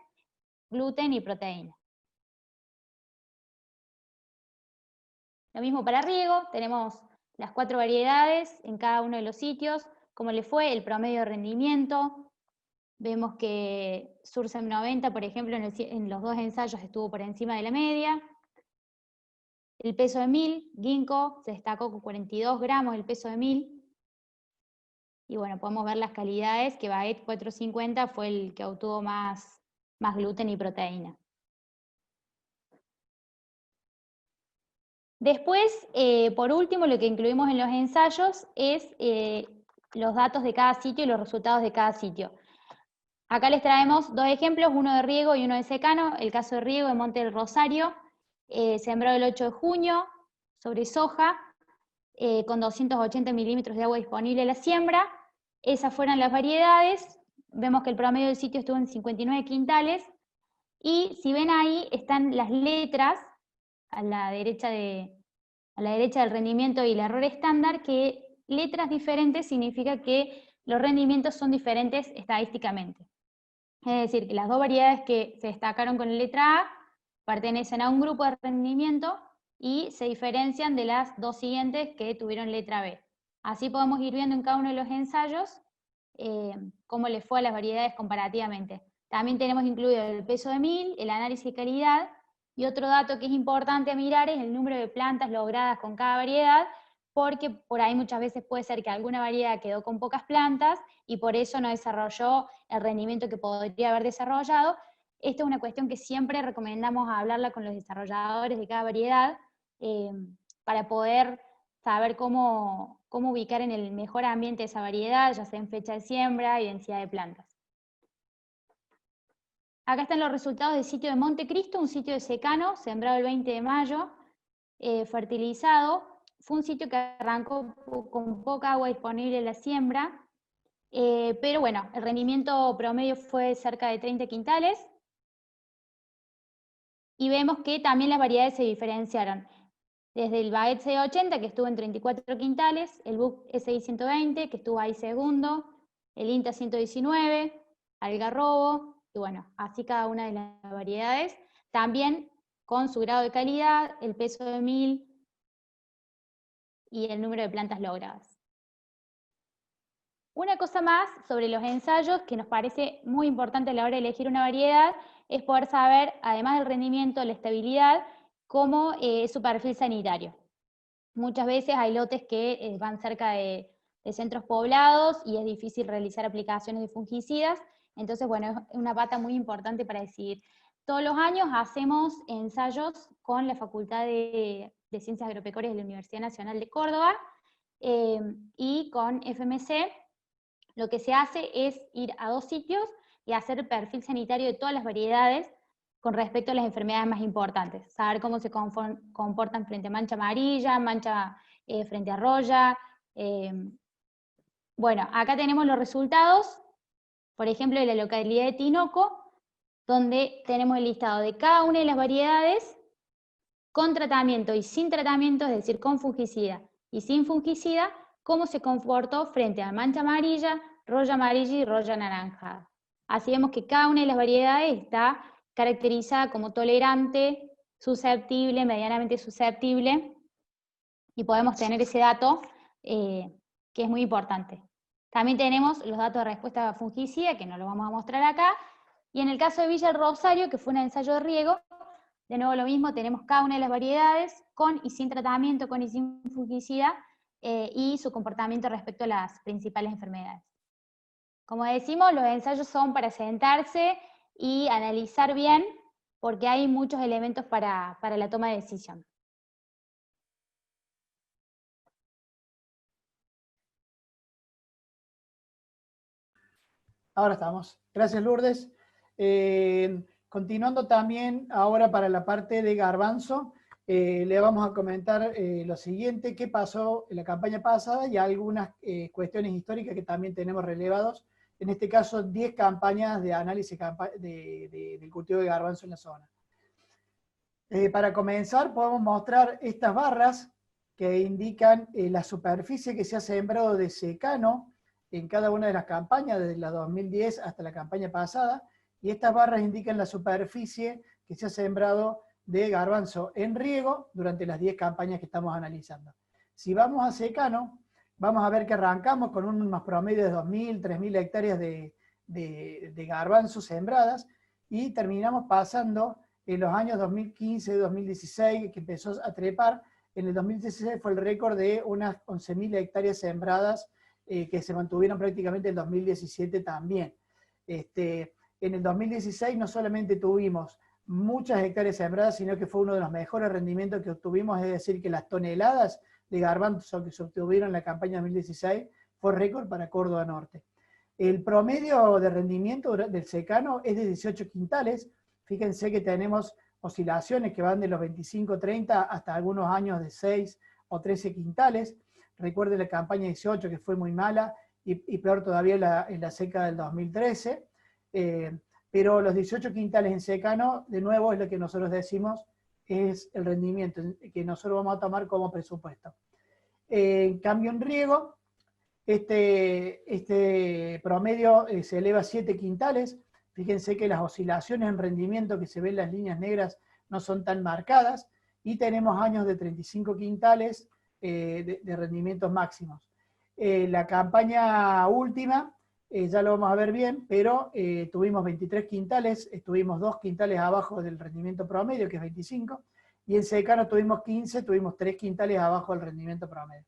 gluten y proteína. Lo mismo para riego, tenemos las 4 variedades en cada uno de los sitios, cómo le fue, el promedio de rendimiento. Vemos que Sursem 90, por ejemplo, en los 2 ensayos estuvo por encima de la media. El peso de mil, Ginkgo se destacó con 42 gramos el peso de mil. Y bueno, podemos ver las calidades, que Baguette 450 fue el que obtuvo más gluten y proteína. Después, por último, lo que incluimos en los ensayos es los datos de cada sitio y los resultados de cada sitio. Acá les traemos dos ejemplos, uno de riego y uno de secano. El caso de riego de Monte del Rosario, sembrado el 8 de junio, sobre soja, con 280 milímetros de agua disponible a la siembra. Esas fueron las variedades. Vemos que el promedio del sitio estuvo en 59 quintales. Y si ven ahí, están las letras a la derecha del rendimiento y el error estándar, que letras diferentes significa que los rendimientos son diferentes estadísticamente. Es decir, que las dos variedades que se destacaron con la letra A pertenecen a un grupo de rendimiento y se diferencian de las dos siguientes que tuvieron letra B. Así podemos ir viendo en cada uno de los ensayos cómo les fue a las variedades comparativamente. También tenemos incluido el peso de mil, el análisis de calidad, y otro dato que es importante a mirar es el número de plantas logradas con cada variedad, porque por ahí muchas veces puede ser que alguna variedad quedó con pocas plantas y por eso no desarrolló el rendimiento que podría haber desarrollado. Esta es una cuestión que siempre recomendamos hablarla con los desarrolladores de cada variedad para poder saber cómo ubicar en el mejor ambiente esa variedad, ya sea en fecha de siembra y densidad de plantas. Acá están los resultados del sitio de Montecristo, un sitio de secano, sembrado el 20 de mayo, fertilizado. Fue un sitio que arrancó con poca agua disponible en la siembra, pero bueno, el rendimiento promedio fue cerca de 30 quintales. Y vemos que también las variedades se diferenciaron. Desde el Baguette C80, que estuvo en 34 quintales, el Buck SI 120, que estuvo ahí segundo, el INTA 119, Algarrobo, y bueno, así cada una de las variedades. También con su grado de calidad, el peso de mil y el número de plantas logradas. Una cosa más sobre los ensayos que nos parece muy importante a la hora de elegir una variedad es poder saber, además del rendimiento, la estabilidad, cómo es su perfil sanitario. Muchas veces hay lotes que van cerca de centros poblados y es difícil realizar aplicaciones de fungicidas, entonces bueno, es una pata muy importante para decidir. Todos los años hacemos ensayos con la Facultad de Ciencias Agropecuarias de la Universidad Nacional de Córdoba y con FMC. Lo que se hace es ir a dos sitios y hacer el perfil sanitario de todas las variedades con respecto a las enfermedades más importantes. Saber cómo se comportan frente a mancha amarilla, mancha frente a roya. Bueno, acá tenemos los resultados, por ejemplo, de la localidad de Tinoco, donde tenemos el listado de cada una de las variedades con tratamiento y sin tratamiento, es decir, con fungicida y sin fungicida, cómo se comportó frente a mancha amarilla, roya amarilla y roya anaranjada. Así vemos que cada una de las variedades está caracterizada como tolerante, susceptible, medianamente susceptible, y podemos tener ese dato que es muy importante. También tenemos los datos de respuesta a fungicida, que no lo vamos a mostrar acá, y en el caso de Villa del Rosario, que fue un ensayo de riego, de nuevo lo mismo, tenemos cada una de las variedades, con y sin tratamiento, con y sin fungicida, y su comportamiento respecto a las principales enfermedades. Como decimos, los ensayos son para sentarse y analizar bien, porque hay muchos elementos para la toma de decisión.
Ahora estamos. Gracias, Lourdes. Continuando también ahora para la parte de garbanzo, le vamos a comentar lo siguiente, qué pasó en la campaña pasada y algunas cuestiones históricas que también tenemos relevados. En este caso, 10 campañas de análisis del cultivo de garbanzo en la zona. Para comenzar, podemos mostrar estas barras que indican la superficie que se ha sembrado de secano en cada una de las campañas, desde la 2010 hasta la campaña pasada, y estas barras indican la superficie que se ha sembrado de garbanzo en riego durante las 10 campañas que estamos analizando. Si vamos a secano, vamos a ver que arrancamos con unos promedios de 2.000, 3.000 hectáreas de garbanzo sembradas, y terminamos pasando en los años 2015, 2016, que empezó a trepar. En el 2016 fue el récord de unas 11.000 hectáreas sembradas, que se mantuvieron prácticamente en 2017 también. En el 2016 no solamente tuvimos muchas hectáreas sembradas, sino que fue uno de los mejores rendimientos que obtuvimos, es decir, que las toneladas de garbanzo que se obtuvieron en la campaña 2016 fue récord para Córdoba Norte. El promedio de rendimiento del secano es de 18 quintales. Fíjense que tenemos oscilaciones que van de los 25, 30 hasta algunos años de 6 o 13 quintales. Recuerden la campaña 18 que fue muy mala y peor todavía en la seca del 2013. Pero los 18 quintales en secano, de nuevo, es lo que nosotros decimos, es el rendimiento que nosotros vamos a tomar como presupuesto. En cambio, en riego, este promedio se eleva a 7 quintales. Fíjense que las oscilaciones en rendimiento que se ven en las líneas negras no son tan marcadas, y tenemos años de 35 quintales de rendimientos máximos. La campaña última, ya lo vamos a ver bien, pero tuvimos 23 quintales, estuvimos 2 quintales abajo del rendimiento promedio, que es 25, y en secano tuvimos 15, tuvimos 3 quintales abajo del rendimiento promedio.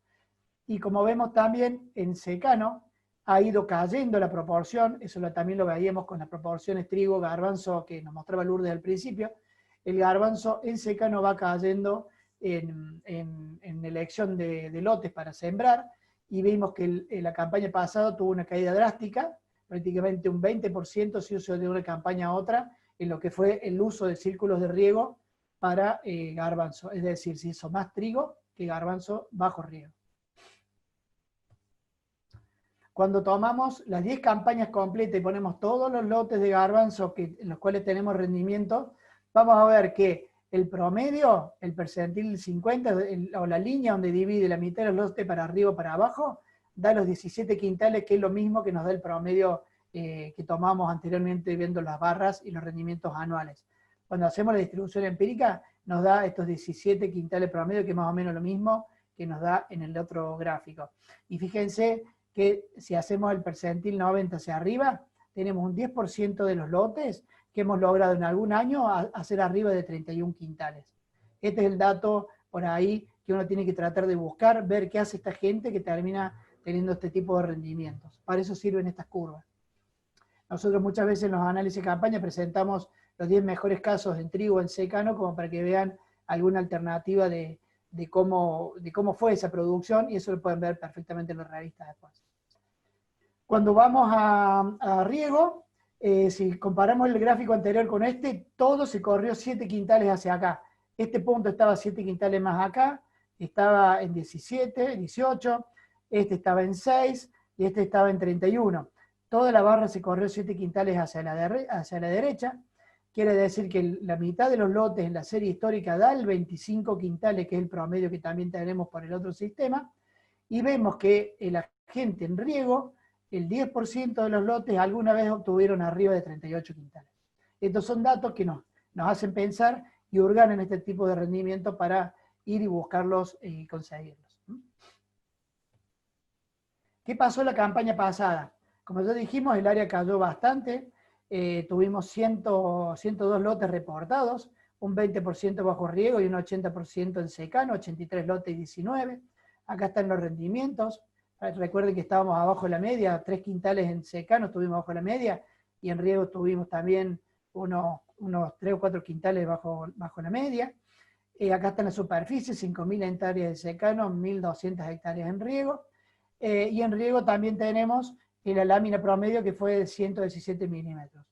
Y como vemos también, en secano ha ido cayendo la proporción, eso también lo veíamos con las proporciones trigo-garbanzo que nos mostraba Lourdes al principio. El garbanzo en secano va cayendo en elección de lotes para sembrar, y vimos que la campaña pasada tuvo una caída drástica, prácticamente un 20% se usó de una campaña a otra, en lo que fue el uso de círculos de riego para garbanzo, es decir, se hizo más trigo que garbanzo bajo riego. Cuando tomamos las 10 campañas completas y ponemos todos los lotes de garbanzo en los cuales tenemos rendimiento, vamos a ver que el promedio, el percentil 50, o la línea donde divide la mitad de los lotes para arriba o para abajo, da los 17 quintales, que es lo mismo que nos da el promedio que tomamos anteriormente viendo las barras y los rendimientos anuales. Cuando hacemos la distribución empírica, nos da estos 17 quintales promedio, que es más o menos lo mismo que nos da en el otro gráfico. Y fíjense que si hacemos el percentil 90 hacia arriba, tenemos un 10% de los lotes que hemos logrado en algún año hacer arriba de 31 quintales. Este es el dato por ahí que uno tiene que tratar de buscar, ver qué hace esta gente que termina teniendo este tipo de rendimientos. Para eso sirven estas curvas. Nosotros muchas veces en los análisis de campaña presentamos los 10 mejores casos en trigo o en secano, como para que vean alguna alternativa de cómo fue esa producción, y eso lo pueden ver perfectamente en las revistas después. Cuando vamos a riego, si comparamos el gráfico anterior con todo se corrió 7 quintales hacia acá. Este punto estaba 7 quintales más acá, estaba en 17, 18, este estaba en 6 y este estaba en 31. Toda la barra se corrió 7 quintales hacia la derecha. Quiere decir que la mitad de los lotes en la serie histórica da el 25 quintales, que es el promedio que también tenemos por el otro sistema, y vemos que la gente en riego, el 10% de los lotes alguna vez obtuvieron arriba de 38 quintales. Estos son datos que nos hacen pensar y hurgar en este tipo de rendimiento para ir y buscarlos y conseguirlos. ¿Qué pasó en la campaña pasada? Como ya dijimos, el área cayó bastante. Tuvimos 102 lotes reportados, un 20% bajo riego y un 80% en secano, 83 lotes y 19. Acá están los rendimientos. Recuerden que estábamos abajo de la media, 3 quintales en secano estuvimos bajo la media, y en riego tuvimos también unos 3 o 4 quintales bajo la media. Acá están las superficies, 5.000 hectáreas de secano, 1.200 hectáreas en riego. Y en riego también tenemos la lámina promedio, que fue de 117 milímetros.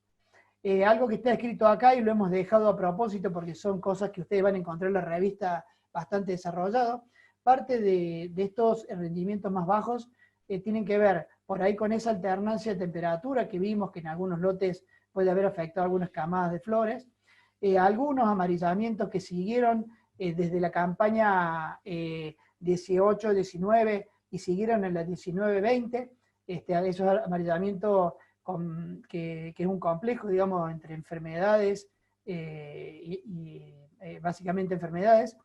Algo que está escrito acá, y lo hemos dejado a propósito porque son cosas que ustedes van a encontrar en la revista bastante desarrollado. Parte de estos rendimientos más bajos tienen que ver por ahí con esa alternancia de temperatura que vimos que en algunos lotes puede haber afectado algunas camadas de flores. Algunos amarillamientos que siguieron desde la campaña 18-19 y siguieron en la 19-20, esos amarillamientos que es un complejo, digamos, entre enfermedades básicamente enfermedades,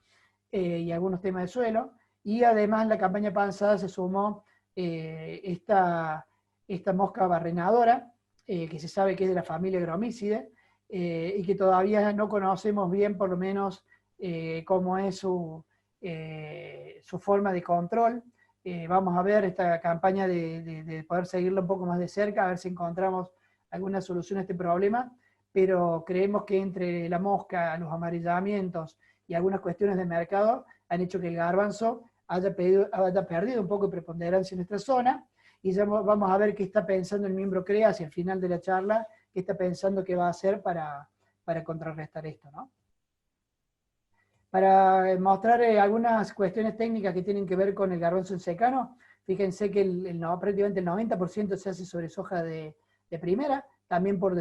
y algunos temas de suelo, y además en la campaña pasada se sumó esta mosca barrenadora, que se sabe que es de la familia Gromicidae, y que todavía no conocemos bien, por lo menos, cómo es su forma de control. Vamos a ver esta campaña de poder seguirla un poco más de cerca, a ver si encontramos alguna solución a este problema, pero creemos que entre la mosca, los amarillamientos y algunas cuestiones de mercado han hecho que el garbanzo haya perdido un poco de preponderancia en nuestra zona, y ya vamos a ver qué está pensando el miembro CREA hacia el final de la charla, qué está pensando que va a hacer para contrarrestar esto, ¿no? Para mostrar algunas cuestiones técnicas que tienen que ver con el garbanzo en secano, fíjense que prácticamente el 90% se hace sobre soja de primera, también por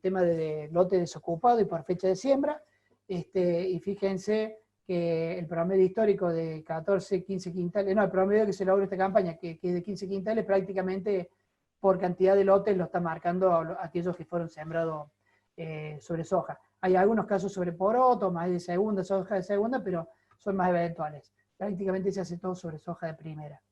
tema de lote desocupado y por fecha de siembra, y fíjense que el promedio histórico de 14, 15 quintales, no, el promedio que se logra esta campaña, que es de 15 quintales, prácticamente por cantidad de lotes lo está marcando aquellos que fueron sembrados sobre soja. Hay algunos casos sobre poroto, más de segunda, soja de segunda, pero son más eventuales. Prácticamente se hace todo sobre soja de primera.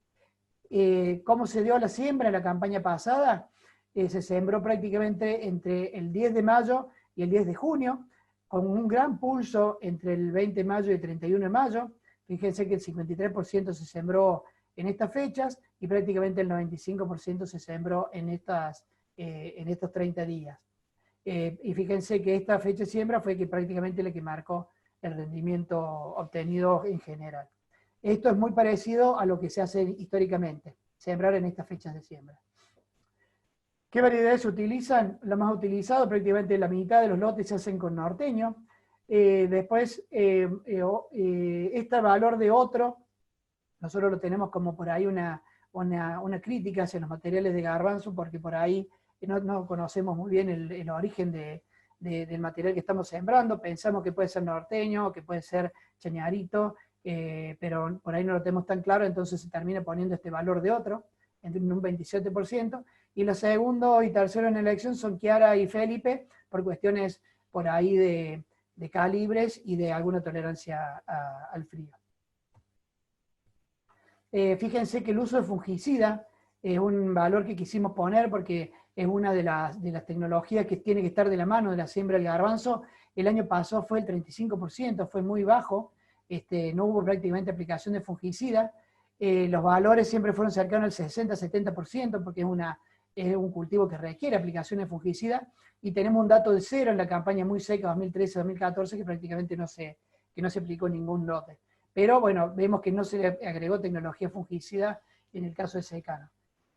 ¿Cómo se dio la siembra en la campaña pasada? Se sembró prácticamente entre el 10 de mayo y el 10 de junio, con un gran pulso entre el 20 de mayo y el 31 de mayo. Fíjense que el 53% se sembró en estas fechas y prácticamente el 95% se sembró en estos 30 días. Y fíjense que esta fecha de siembra fue prácticamente la que marcó el rendimiento obtenido en general. Esto es muy parecido a lo que se hace históricamente, sembrar en estas fechas de siembra. ¿Qué variedades se utilizan? Lo más utilizado, prácticamente la mitad de los lotes se hacen con norteño. Después, este valor de otro, nosotros lo tenemos como por ahí una crítica hacia los materiales de garbanzo, porque por ahí no conocemos muy bien el origen del material que estamos sembrando. Pensamos que puede ser norteño, que puede ser chañarito, pero por ahí no lo tenemos tan claro, entonces se termina poniendo este valor de otro, en un 27%, y los segundos y terceros en elección son Chiara y Felipe, por cuestiones por ahí de calibres y de alguna tolerancia al frío. Fíjense que el uso de fungicida es un valor que quisimos poner porque es una de las tecnologías que tiene que estar de la mano de la siembra del garbanzo. El año pasado fue el 35%, fue muy bajo, no hubo prácticamente aplicación de fungicida. Los valores siempre fueron cercanos al 60-70%, porque es un cultivo que requiere aplicación de fungicida, y tenemos un dato de cero en la campaña muy seca 2013-2014, que prácticamente no se aplicó ningún lote. Pero bueno, vemos que no se le agregó tecnología fungicida en el caso de secano.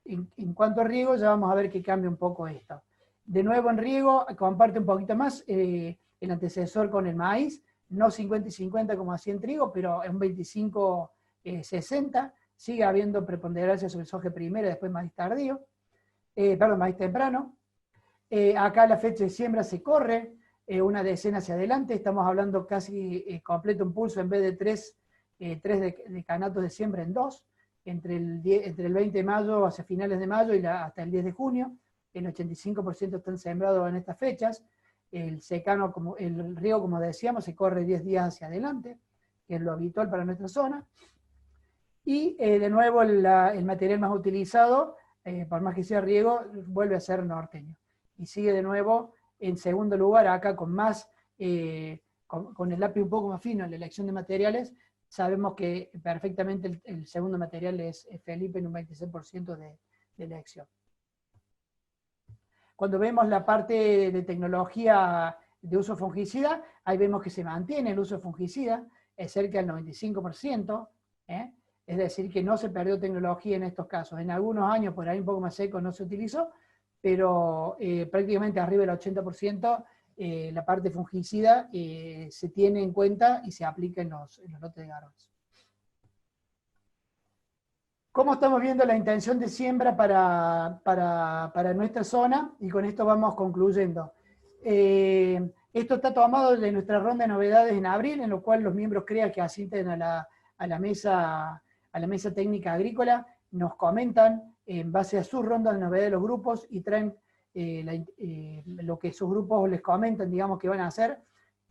En cuanto a riego, ya vamos a ver que cambia un poco esto. De nuevo en riego, comparte un poquito más el antecesor con el maíz, no 50 y 50 como hacía en trigo, pero en un 25-60, sigue habiendo preponderancia sobre soja primera, después maíz tardío, maíz temprano. Acá la fecha de siembra se corre una decena hacia adelante, estamos hablando casi completo un pulso, en vez de tres decanatos de siembra en 2, entre el 20 de mayo hacia finales de mayo y hasta el 10 de junio, el 85% están sembrados en estas fechas. El secano, el riego, como decíamos, se corre 10 días hacia adelante, que es lo habitual para nuestra zona. Y de nuevo el material más utilizado, por más que sea riego, vuelve a ser norteño. Y sigue de nuevo en segundo lugar, acá con el lápiz un poco más fino en la elección de materiales. Sabemos que perfectamente el segundo material es Felipe en un 26% de elección. Cuando vemos la parte de tecnología de uso fungicida, ahí vemos que se mantiene el uso de fungicida, es cerca del 95%, es decir, que no se perdió tecnología en estos casos. En algunos años, por ahí un poco más seco, no se utilizó, pero prácticamente arriba del 80%, la parte fungicida se tiene en cuenta y se aplica en los lotes de garbanzo. ¿Cómo estamos viendo la intención de siembra para nuestra zona? Y con esto vamos concluyendo. Esto está tomado de nuestra ronda de novedades en abril, en lo cual los miembros CREA que asisten a la mesa técnica agrícola nos comentan en base a sus rondas de novedades de los grupos y traen lo que sus grupos les comentan, digamos, que van a hacer.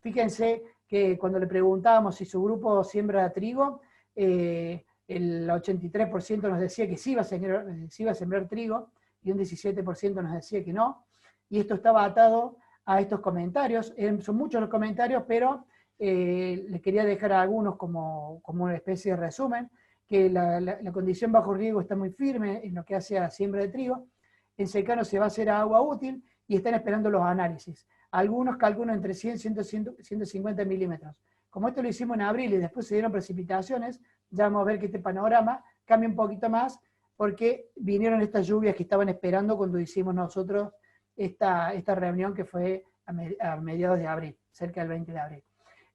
Fíjense que cuando le preguntábamos si su grupo siembra trigo, el 83% nos decía que sí iba a sembrar trigo, y un 17% nos decía que no, y esto estaba atado a estos comentarios. Son muchos los comentarios, pero les quería dejar a algunos como una especie de resumen, que la condición bajo riego está muy firme en lo que hace a siembra de trigo. En secano se va a hacer a agua útil y están esperando los análisis. Algunos calculan entre 100 y 150 milímetros. Como esto lo hicimos en abril y después se dieron precipitaciones, ya vamos a ver que este panorama cambia un poquito más porque vinieron estas lluvias que estaban esperando cuando hicimos nosotros esta reunión que fue a mediados de abril, cerca del 20 de abril.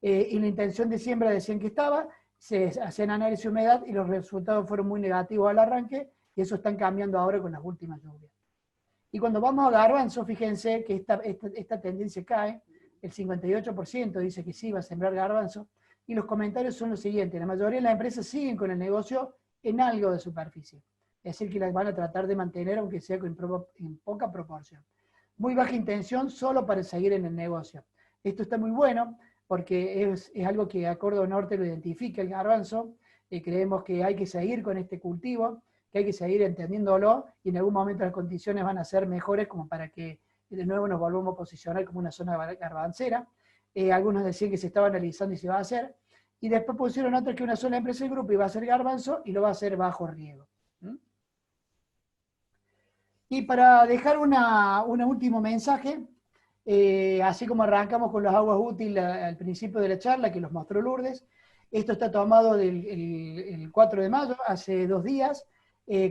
Y la intención de siembra decían que estaba, se hacían análisis de humedad y los resultados fueron muy negativos al arranque, y eso están cambiando ahora con las últimas lluvias. Y cuando vamos a garbanzo, fíjense que esta tendencia cae, el 58% dice que sí va a sembrar garbanzo, y los comentarios son los siguientes: la mayoría de las empresas siguen con el negocio en algo de superficie, es decir, que las van a tratar de mantener aunque sea en poca proporción. Muy baja intención solo para seguir en el negocio. Esto está muy bueno, porque es algo que a Córdoba Norte lo identifica el garbanzo, creemos que hay que seguir con este cultivo, que hay que seguir entendiéndolo, y en algún momento las condiciones van a ser mejores como para que de nuevo nos volvamos a posicionar como una zona garbancera. Algunos decían que se estaba analizando y se va a hacer, y después pusieron otros que una sola empresa del grupo iba a hacer garbanzo y lo va a hacer bajo riego. Y para dejar un último mensaje, así como arrancamos con las aguas útiles al principio de la charla, que los mostró Lourdes, esto está tomado el 4 de mayo, hace 2 días,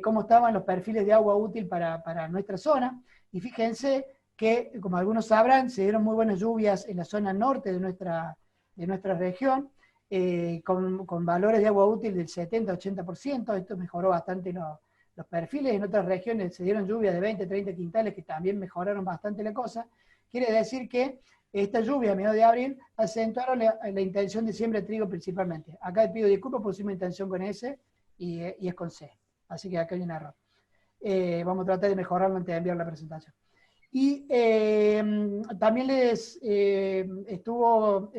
cómo estaban los perfiles de agua útil para nuestra zona, y fíjense que, como algunos sabrán, se dieron muy buenas lluvias en la zona norte de nuestra región, con valores de agua útil del 70-80%, esto mejoró bastante los perfiles. En otras regiones se dieron lluvias de 20-30 quintales que también mejoraron bastante la cosa. Quiere decir que esta lluvia a mediados de abril acentuaron la intención de siembra de trigo principalmente. Acá le pido disculpas, pusimos intención con S y es con C, así que acá hay un error. Vamos a tratar de mejorarlo antes de enviar la presentación. Y también les estuvo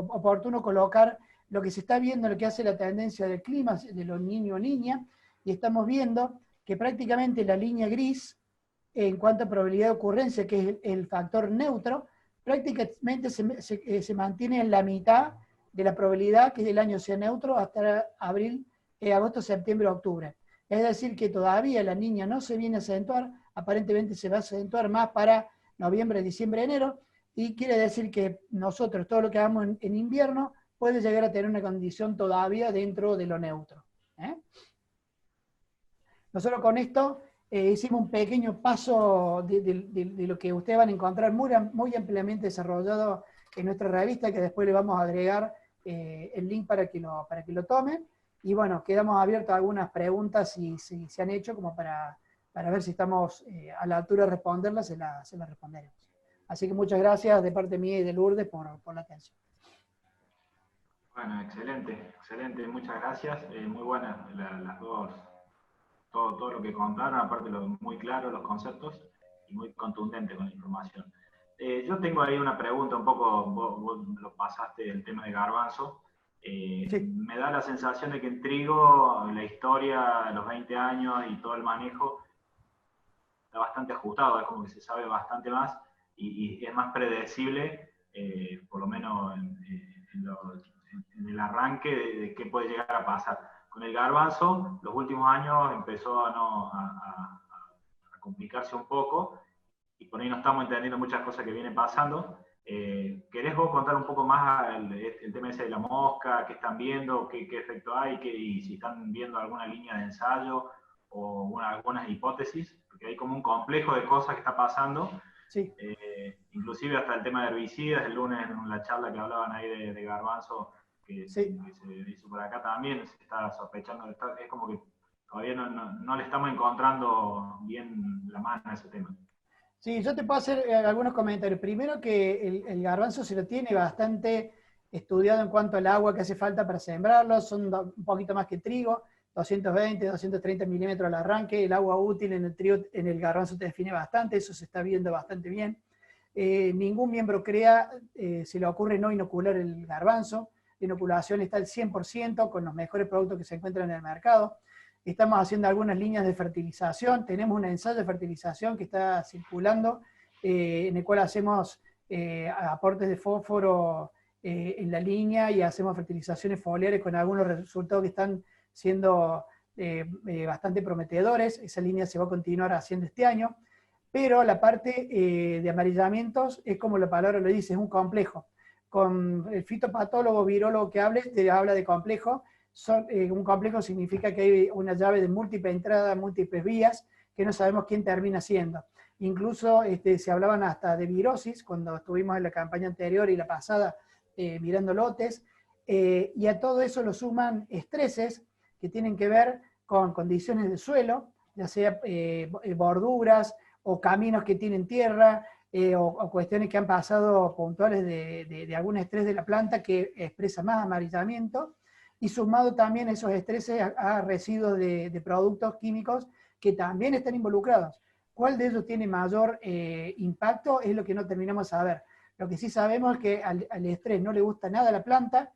oportuno colocar lo que se está viendo, lo que hace la tendencia del clima, de los niño-niña, y estamos viendo que prácticamente la línea gris, en cuanto a probabilidad de ocurrencia, que es el factor neutro, prácticamente se mantiene en la mitad de la probabilidad que el año sea neutro hasta abril, agosto, septiembre, octubre. Es decir, que todavía la niña no se viene a acentuar, aparentemente se va a acentuar más para noviembre, diciembre, enero, y quiere decir que nosotros, todo lo que hagamos en invierno, puede llegar a tener una condición todavía dentro de lo neutro. Nosotros con esto hicimos un pequeño paso de lo que ustedes van a encontrar muy ampliamente desarrollado en nuestra revista, que después le vamos a agregar el link para que lo tomen. Y bueno, quedamos abiertos a algunas preguntas si se han hecho, como para ver si estamos a la altura de responderlas, se las responderemos. Así que muchas gracias de parte mía y de Lourdes por la atención.
Bueno, excelente, muchas gracias. Muy buenas las dos, todo lo que contaron, aparte muy claro los conceptos y muy contundente con la información. Yo tengo ahí una pregunta, un poco, vos lo pasaste el tema de garbanzo. Sí. Me da la sensación de que en trigo, la historia, los 20 años y todo el manejo está bastante ajustado, es como que se sabe bastante más y es más predecible, por lo menos en el arranque de qué puede llegar a pasar. Con el garbanzo, los últimos años empezó a complicarse un poco, y por ahí no estamos entendiendo muchas cosas que vienen pasando. ¿Querés vos contar un poco más el tema ese de la mosca? ¿Qué están viendo? ¿Qué efecto hay? Y si están viendo alguna línea de ensayo o algunas hipótesis? Porque hay como un complejo de cosas que está pasando. Sí. Inclusive hasta el tema de herbicidas, el lunes en la charla que hablaban ahí de garbanzo, que se hizo por acá también, se está sospechando, es como que todavía no le estamos encontrando bien la mano a ese tema.
Sí, yo te puedo hacer algunos comentarios. Primero, que el garbanzo se lo tiene bastante estudiado en cuanto al agua que hace falta para sembrarlo, son un poquito más que trigo, 220, 230 milímetros al arranque. El agua útil en el trigo, en el garbanzo te define bastante, eso se está viendo bastante bien. Ningún miembro CREA se le ocurre no inocular el garbanzo. La inoculación está al 100% con los mejores productos que se encuentran en el mercado. Estamos haciendo algunas líneas de fertilización, tenemos un ensayo de fertilización que está circulando, en el cual hacemos aportes de fósforo en la línea y hacemos fertilizaciones foliares con algunos resultados que están siendo bastante prometedores. Esa línea se va a continuar haciendo este año, pero la parte de amarillamientos es como la palabra lo dice, es un complejo. Con el fitopatólogo, virólogo que hables, te habla de complejo. un complejo significa que hay una llave de múltiple entrada, múltiples vías, que no sabemos quién termina siendo. Incluso se hablaban hasta de virosis, cuando estuvimos en la campaña anterior y la pasada mirando lotes, y a todo eso lo suman estreses que tienen que ver con condiciones de suelo, ya sea borduras o caminos que tienen tierra, o cuestiones que han pasado puntuales de algún estrés de la planta que expresa más amarillamiento, y sumado también esos estreses a residuos de productos químicos que también están involucrados. ¿Cuál de ellos tiene mayor impacto? Es lo que no terminamos de saber. Lo que sí sabemos es que al estrés no le gusta nada a la planta,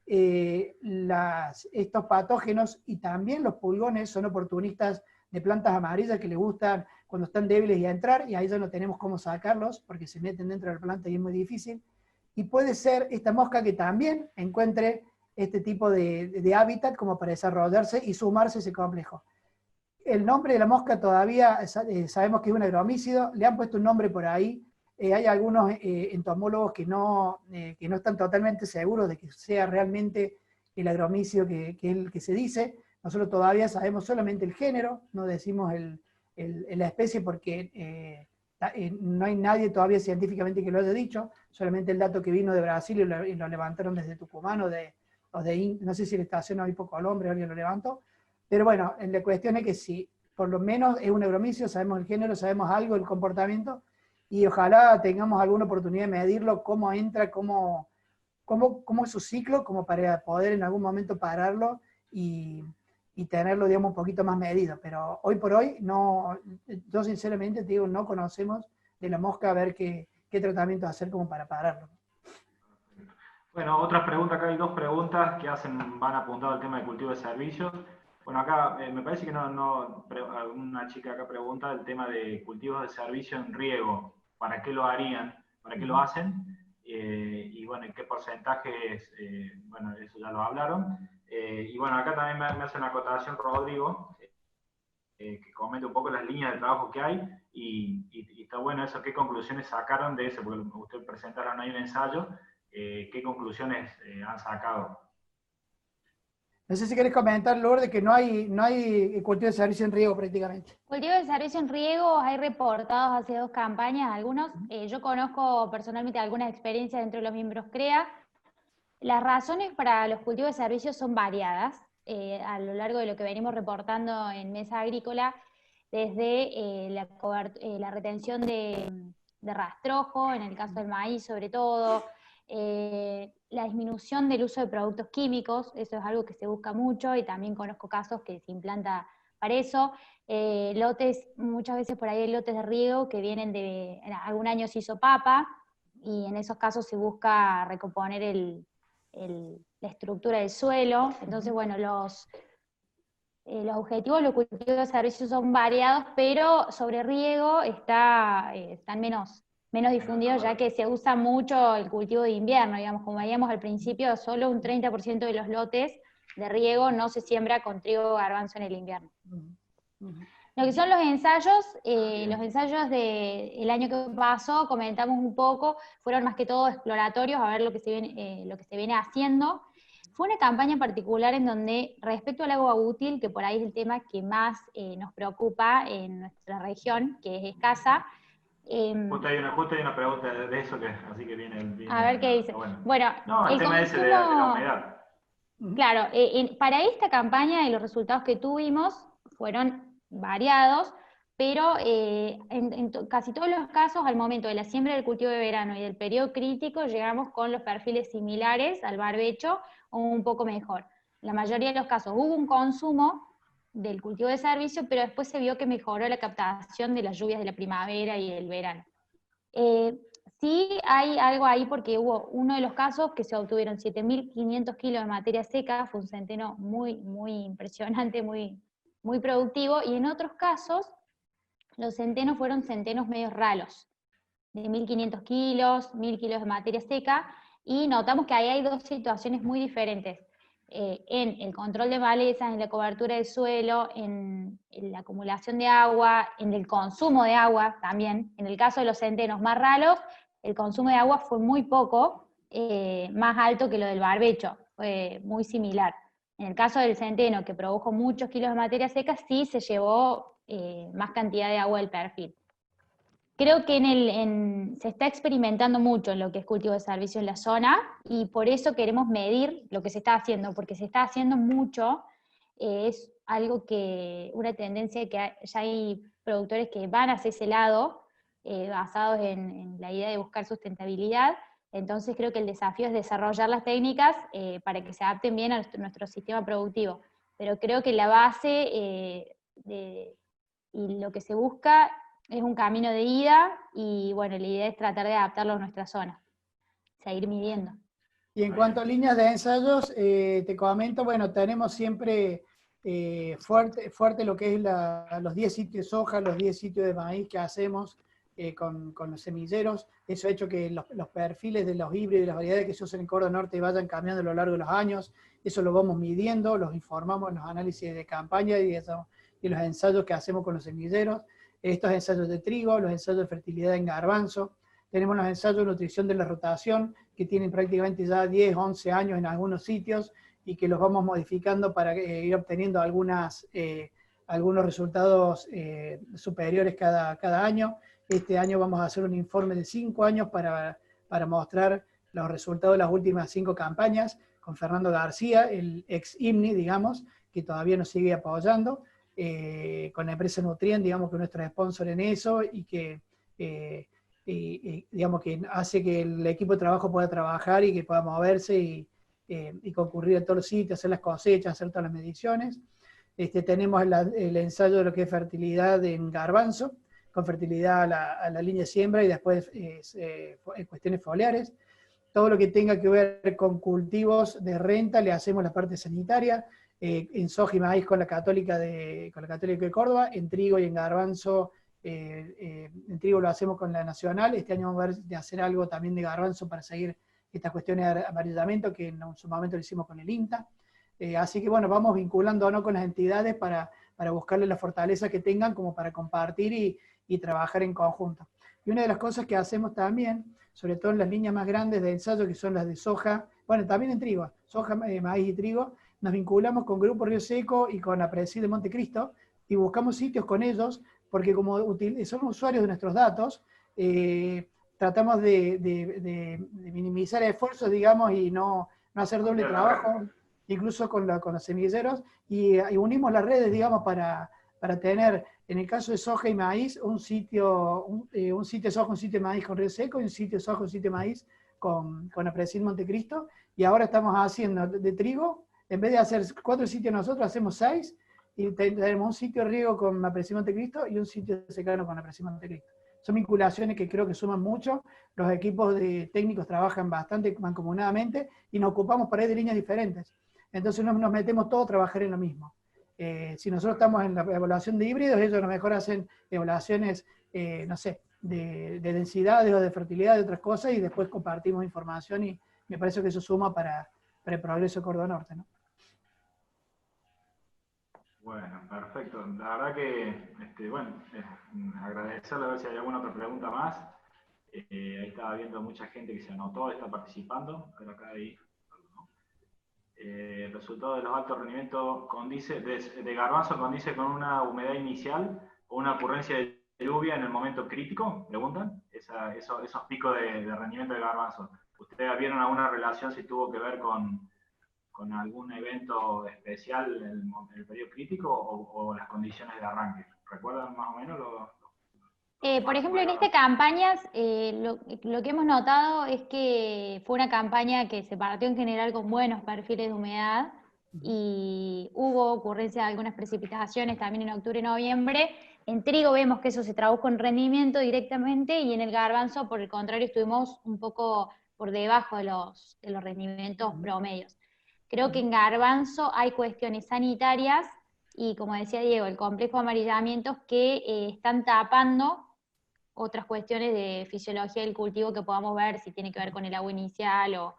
estos patógenos y también los pulgones son oportunistas de plantas amarillas que les gustan cuando están débiles y a entrar, y ahí ya no tenemos cómo sacarlos porque se meten dentro de la planta y es muy difícil. Y puede ser esta mosca que también encuentre este tipo de hábitat como para desarrollarse y sumarse a ese complejo. El nombre de la mosca todavía sabemos que es un agromícido, le han puesto un nombre por ahí. Hay algunos entomólogos que no están totalmente seguros de que sea realmente el agromícido que es el que se dice. Nosotros todavía sabemos solamente el género, no decimos la especie porque no hay nadie todavía científicamente que lo haya dicho, solamente el dato que vino de Brasil y lo levantaron desde Tucumán o no sé si la estación Avipo Colombre alguien lo levantó, pero bueno, la cuestión es que si por lo menos es un agromícido, sabemos el género, sabemos algo del comportamiento, y ojalá tengamos alguna oportunidad de medirlo, cómo entra, cómo es su ciclo, como para poder en algún momento pararlo y tenerlo, digamos, un poquito más medido. Pero hoy por hoy, no, yo sinceramente te digo, no conocemos de la mosca a ver qué tratamiento hacer como para pararlo.
Bueno, otra pregunta, acá hay dos preguntas que van apuntado al tema de cultivo de servicios. Bueno, acá me parece que una chica acá pregunta el tema de cultivos de servicio en riego. ¿Para qué lo harían? ¿Para qué lo hacen? Y bueno, ¿en qué porcentajes? Bueno, eso ya lo hablaron. Y bueno, acá también me hace una acotación Rodrigo, que comenta un poco las líneas de trabajo que hay, y está bueno eso, qué conclusiones sacaron de eso, porque ustedes presentaron ahí un ensayo, qué conclusiones han sacado.
No sé si querés comentar, Lourdes, que no hay cultivo de servicio en riego prácticamente.
Cultivo de servicio en riego hay reportados hace 2 campañas, algunos. Yo conozco personalmente algunas experiencias dentro de los miembros CREA. Las razones para los cultivos de servicio son variadas a lo largo de lo que venimos reportando en Mesa Agrícola, desde la retención de rastrojo, en el caso del maíz sobre todo, la disminución del uso de productos químicos, eso es algo que se busca mucho y también conozco casos que se implanta para eso. Lotes, muchas veces por ahí hay lotes de riego que vienen algún año se hizo papa y en esos casos se busca recomponer la estructura del suelo. Entonces, bueno, los objetivos de los cultivos de servicios son variados, pero sobre riego están menos difundidos, ya que se usa mucho el cultivo de invierno, digamos, como veíamos al principio, solo un 30% de los lotes de riego no se siembra con trigo o garbanzo en el invierno. Lo que son los ensayos del año que pasó, comentamos un poco, fueron más que todo exploratorios, a ver lo que se viene haciendo. Fue una campaña en particular en donde, respecto al agua útil, que por ahí es el tema que más nos preocupa en nuestra región, que es escasa.
Justo hay una pregunta de eso, así que viene
a ver qué dice. Bueno,
no, el tema ese de la humedad.
Claro, para esta campaña y los resultados que tuvimos fueron variados, pero en casi todos los casos, al momento de la siembra del cultivo de verano y del periodo crítico, llegamos con los perfiles similares al barbecho o un poco mejor. La mayoría de los casos hubo un consumo del cultivo de servicio, pero después se vio que mejoró la captación de las lluvias de la primavera y del verano. Sí hay algo ahí porque hubo uno de los casos que se obtuvieron 7.500 kilos de materia seca, fue un centeno muy, muy impresionante, muy, muy productivo, y en otros casos los centenos fueron centenos medios ralos, de 1.500 kilos, 1.000 kilos de materia seca, y notamos que ahí hay dos situaciones muy diferentes. En el control de malezas, en la cobertura del suelo, en la acumulación de agua, en el consumo de agua también. En el caso de los centenos más ralos, el consumo de agua fue muy poco, más alto que lo del barbecho, fue muy similar. En el caso del centeno, que produjo muchos kilos de materia seca, sí se llevó más cantidad de agua del perfil. Creo que se está experimentando mucho en lo que es cultivo de servicio en la zona, y por eso queremos medir lo que se está haciendo, porque se está haciendo mucho. Es algo una tendencia que ya hay productores que van hacia ese lado, basados en la idea de buscar sustentabilidad. Entonces creo que el desafío es desarrollar las técnicas para que se adapten bien a nuestro sistema productivo. Pero creo que la base y lo que se busca es un camino de ida, y bueno, la idea es tratar de adaptarlo a nuestra zona, seguir midiendo.
Y en cuanto a líneas de ensayos, te comento, bueno, tenemos siempre fuerte lo que es los 10 sitios de soja, los 10 sitios de maíz que hacemos con los semilleros. Eso ha hecho que los perfiles de los híbridos y las variedades que se usan en Córdoba Norte vayan cambiando a lo largo de los años. Eso lo vamos midiendo, los informamos en los análisis de campaña y los ensayos que hacemos con los semilleros. Estos ensayos de trigo, los ensayos de fertilidad en garbanzo. Tenemos los ensayos de nutrición de la rotación, que tienen prácticamente ya 10, 11 años en algunos sitios, y que los vamos modificando para ir obteniendo algunos resultados superiores cada año. Este año vamos a hacer un informe de 5 años para mostrar los resultados de las últimas 5 campañas, con Fernando García, el ex IMNI, digamos, que todavía nos sigue apoyando, con la empresa Nutrien, digamos, que es nuestro sponsor en eso, y que digamos que hace que el equipo de trabajo pueda trabajar y que pueda moverse y concurrir a todos los sitios, hacer las cosechas, hacer todas las mediciones. Tenemos el ensayo de lo que es fertilidad en garbanzo, con fertilidad a la línea de siembra, y después cuestiones foliares. Todo lo que tenga que ver con cultivos de renta le hacemos la parte sanitaria, en soja y maíz con la Católica de Córdoba, en trigo y en garbanzo. En trigo lo hacemos con la Nacional. Este año vamos a ver de hacer algo también de garbanzo para seguir estas cuestiones de amarillamiento, que en su momento lo hicimos con el INTA. Así que bueno, vamos vinculándonos con las entidades para buscarle la fortaleza que tengan, como para compartir y trabajar en conjunto. Y una de las cosas que hacemos también, sobre todo en las líneas más grandes de ensayo, que son las de soja, bueno, también en trigo, soja, maíz y trigo, nos vinculamos con Grupo Río Seco y con APRESID de Montecristo, y buscamos sitios con ellos, porque como somos usuarios de nuestros datos, tratamos de minimizar esfuerzos, digamos, y no hacer doble trabajo, incluso con los semilleros, y unimos las redes, digamos, para tener, en el caso de soja y maíz, un sitio de soja, un sitio de maíz con Río Seco, y un sitio de soja, un sitio de maíz con APRESID Montecristo, y ahora estamos haciendo de trigo, en vez de hacer 4 sitios nosotros, hacemos 6, y tenemos un sitio de riego con APRESID Montecristo y un sitio de secano con APRESID Montecristo. Son vinculaciones que creo que suman mucho. Los equipos de técnicos trabajan bastante mancomunadamente y nos ocupamos por ahí de líneas diferentes. Entonces nos metemos todos a trabajar en lo mismo. Si nosotros estamos en la evaluación de híbridos, ellos a lo mejor hacen evaluaciones, no sé, de densidades o de fertilidad, de otras cosas, y después compartimos información, y me parece que eso suma para el progreso de Córdoba Norte, ¿no?
Bueno, perfecto. La verdad que, bueno, agradecerle, a ver si hay alguna otra pregunta más. Ahí estaba viendo mucha gente que se anotó, está participando, pero acá hay... El resultado de los altos rendimientos de garbanzo condice con una humedad inicial o una ocurrencia de lluvia en el momento crítico, preguntan, esos picos de rendimiento de garbanzo. ¿Ustedes vieron alguna relación, si tuvo que ver con algún evento especial en el periodo crítico o las condiciones de arranque? ¿Recuerdan más o menos
por ejemplo, en estas campañas, lo que hemos notado es que fue una campaña que se partió en general con buenos perfiles de humedad, y hubo ocurrencia de algunas precipitaciones también en octubre y noviembre. En trigo vemos que eso se tradujo en rendimiento directamente, y en el garbanzo, por el contrario, estuvimos un poco por debajo de los rendimientos promedios. Creo que en garbanzo hay cuestiones sanitarias y, como decía Diego, el complejo de amarillamientos que están tapando otras cuestiones de fisiología del cultivo que podamos ver, si tiene que ver con el agua inicial o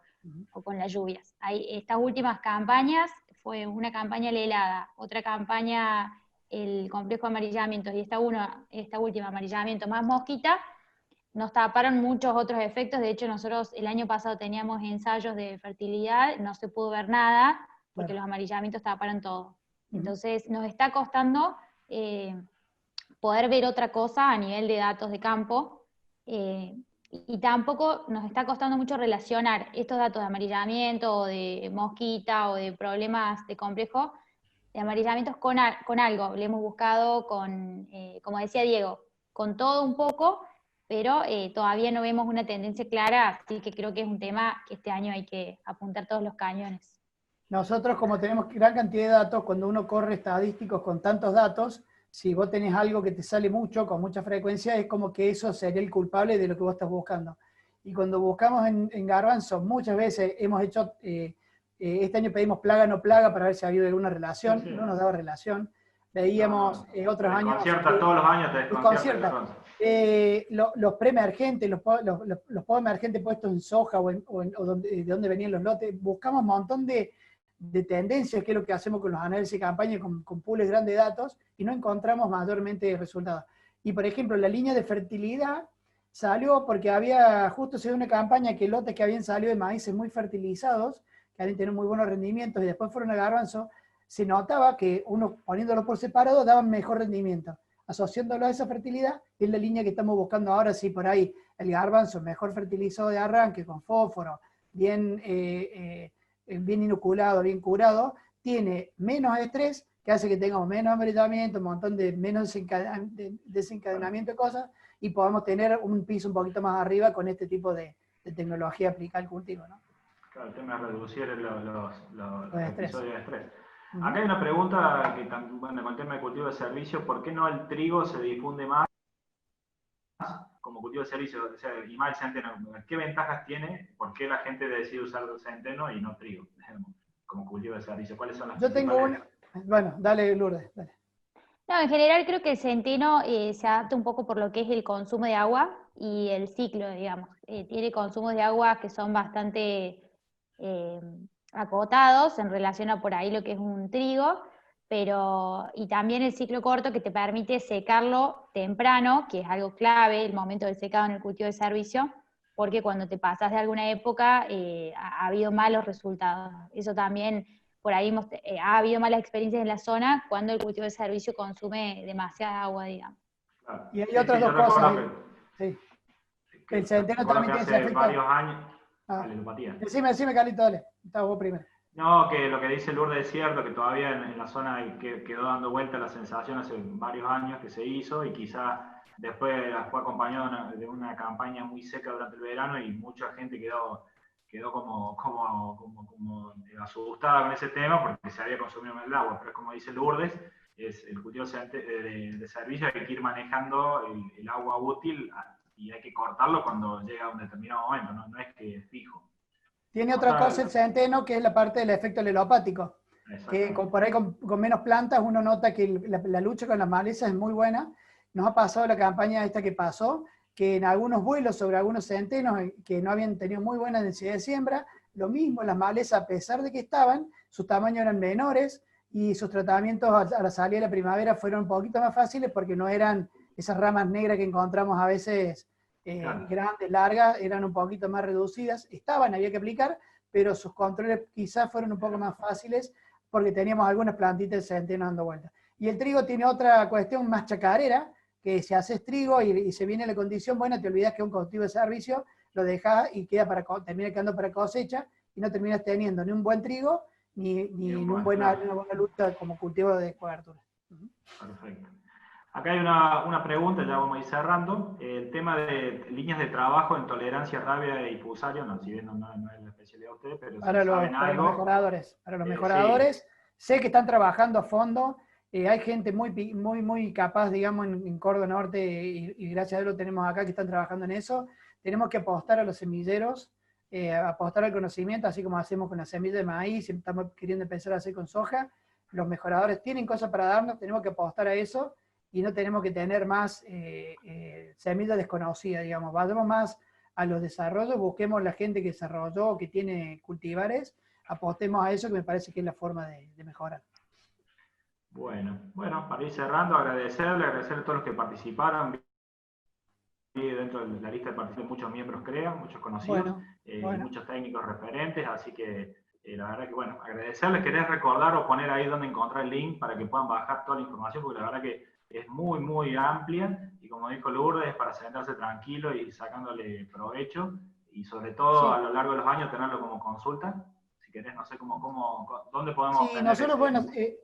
con las lluvias. Estas últimas campañas, fue una campaña la helada, otra campaña el complejo de amarillamientos, y esta última amarillamiento más mosquita, nos taparon muchos otros efectos. De hecho, nosotros el año pasado teníamos ensayos de fertilidad, no se pudo ver nada, porque
Claro.
los amarillamientos taparon todo. Entonces nos está costando poder ver otra cosa a nivel de datos de campo, y tampoco nos está costando mucho relacionar estos datos de amarillamiento o de mosquita o de problemas de complejo de amarillamientos con algo. Le hemos buscado con, como decía Diego, con todo un poco, pero todavía no vemos una tendencia clara, así que creo que es un tema que este año hay que apuntar todos los cañones.
Nosotros, como tenemos gran cantidad de datos, cuando uno corre estadísticos con tantos datos, si vos tenés algo que te sale mucho, con mucha frecuencia, es como que eso sería el culpable de lo que vos estás buscando. Y cuando buscamos en Garbanzo, muchas veces hemos hecho, este año pedimos plaga no plaga para ver si ha habido alguna relación,
Sí, sí.
no nos daba relación.
No,
Veíamos
no.
otros
Te
años
desconcierta, todos los años te desconcierta el
desconcierta.
bronce.
Los preemergentes, los postemergentes puestos en soja o de dónde venían los lotes, buscamos un montón de tendencias, que es lo que hacemos con los análisis de campaña, con pools grandes de datos, y no encontramos mayormente resultados. Y por ejemplo, la línea de fertilidad salió porque había justo sido una campaña que lotes que habían salido de maíces muy fertilizados, que habían tenido muy buenos rendimientos, y después fueron a garbanzo, se notaba que uno poniéndolo por separado daban mejor rendimiento. Asociándolo a esa fertilidad, es la línea que estamos buscando ahora, sí, por ahí el garbanzo mejor fertilizado de arranque, con fósforo, bien inoculado, bien curado, tiene menos estrés, que hace que tengamos menos amarillamiento, un montón de menos desencadenamiento de cosas, y podamos tener un piso un poquito más arriba con este tipo de tecnología aplicada al cultivo, ¿no?
Claro, el tema es reducir los
estrés.
episodios de estrés. Acá hay una pregunta que, bueno, con el tema de cultivo de servicio, ¿por qué no el trigo se difunde más como cultivo de servicio? O sea, y más el centeno, ¿qué ventajas tiene? ¿Por qué la gente decide usar el centeno y no trigo como cultivo de servicio? ¿Cuáles son las
Yo tengo
principales?
bueno, dale Lourdes, dale.
No, en general creo que el centeno se adapta un poco por lo que es el consumo de agua y el ciclo, digamos. Tiene consumos de agua que son bastante acotados en relación a por ahí lo que es un trigo, y también el ciclo corto que te permite secarlo temprano, que es algo clave, el momento del secado en el cultivo de servicio, porque cuando te pasas de alguna época ha habido malos resultados. Eso también, por ahí ha habido malas experiencias en la zona cuando el cultivo de servicio consume demasiada agua, digamos.
Claro.
Y hay
Sí,
otras
sí, yo
dos cosas.
recuerdo
Sí.
que
El centeno
recuerdo
también
que
tiene ese
hace
efecto.
varios años.
Ah.
Dale, Matías.
Decime, Carlito, dale. Estás vos primero.
No, que lo que dice Lourdes es cierto, que todavía en la zona quedó dando vuelta la sensación hace varios años que se hizo, y quizás después fue acompañado de una campaña muy seca durante el verano, y mucha gente quedó como asustada con ese tema porque se había consumido el agua. Pero es como dice Lourdes, es el cultivo de servicio, hay que ir manejando el agua útil, y hay que cortarlo cuando llega a un determinado momento, no es que es fijo.
Tiene otra cosa el centeno, que es la parte del efecto lelopático, que por ahí con menos plantas uno nota que la lucha con las malezas es muy buena. Nos ha pasado la campaña esta que pasó, que en algunos vuelos sobre algunos centenos que no habían tenido muy buena densidad de siembra, lo mismo, las malezas, a pesar de que estaban, sus tamaños eran menores, y sus tratamientos a la salida de la primavera fueron un poquito más fáciles, porque no eran esas ramas negras que encontramos a veces
Claro.
grandes, largas, eran un poquito más reducidas, había que aplicar, pero sus controles quizás fueron un poco más fáciles porque teníamos algunas plantitas de centeno dando vueltas. Y el trigo tiene otra cuestión más chacarera, que si haces trigo y se viene la condición buena, te olvidas que es un cultivo de servicio, lo dejas y termina quedando para cosecha, y no terminas teniendo ni un buen trigo, ni una buena lucha como cultivo de cobertura.
Perfecto. Acá hay una pregunta, ya vamos a ir cerrando. El tema de líneas de trabajo en tolerancia, rabia y fusario, no, si bien no es la especialidad de ustedes, pero
para
si saben algo.
Para los mejoradores, sí. Sé que están trabajando a fondo. Hay gente muy capaz, digamos, en Córdoba Norte, y gracias a Dios lo tenemos acá, que están trabajando en eso. Tenemos que apostar a los semilleros, apostar al conocimiento, así como hacemos con la semilla de maíz, y estamos queriendo empezar a hacer con soja. Los mejoradores tienen cosas para darnos, tenemos que apostar a eso, y no tenemos que tener más semillas desconocidas, digamos. Vayamos más a los desarrollos, busquemos la gente que desarrolló, que tiene cultivares, apostemos a eso, que me parece que es la forma de mejorar.
Bueno, para ir cerrando, agradecerle a todos los que participaron. Dentro de la lista de participantes muchos miembros CREA, muchos conocidos,
bueno.
muchos técnicos referentes, así que La verdad que, bueno, agradecerles, querés recordar o poner ahí donde encontrar el link para que puedan bajar toda la información, porque la verdad que es muy, muy amplia, y como dijo Lourdes, es para sentarse tranquilo y sacándole provecho, y sobre todo
Sí.
a lo largo de los años tenerlo como consulta. Si querés, no sé dónde podemos
Sí,
obtener
nosotros, bueno,
ese...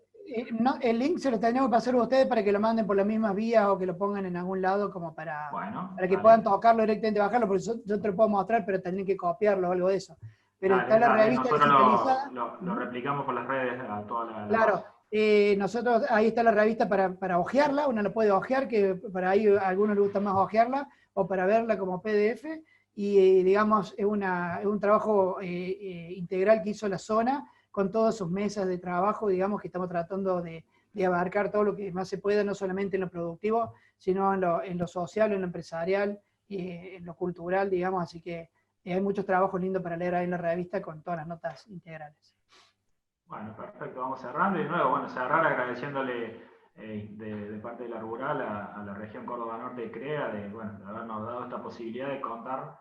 el link se lo tenemos que pasar a ustedes para que lo manden por las mismas vías o que lo pongan en algún lado como
Bueno,
para que puedan
dale.
tocarlo directamente y bajarlo, porque yo te lo puedo mostrar, pero tendrían que copiarlo o algo de eso. Pero está
Dale,
la
dale.
revista
Nosotros
digitalizada.
lo replicamos por las redes a toda la
Claro,
base.
nosotros, ahí está la revista para hojearla, uno la puede hojear, que para ahí a algunos les gusta más hojearla, o para verla como PDF, y digamos, es un trabajo integral que hizo la zona, con todas sus mesas de trabajo, digamos, que estamos tratando de abarcar todo lo que más se pueda, no solamente en lo productivo, sino en lo social, en lo empresarial, y en lo cultural, digamos, así que hay muchos trabajos lindos para leer ahí en la revista con todas las notas integrales.
Bueno, perfecto, vamos cerrando. Y de nuevo, bueno, cerrar agradeciéndole de parte de la rural a la región Córdoba Norte de CREA bueno, de habernos dado esta posibilidad de contar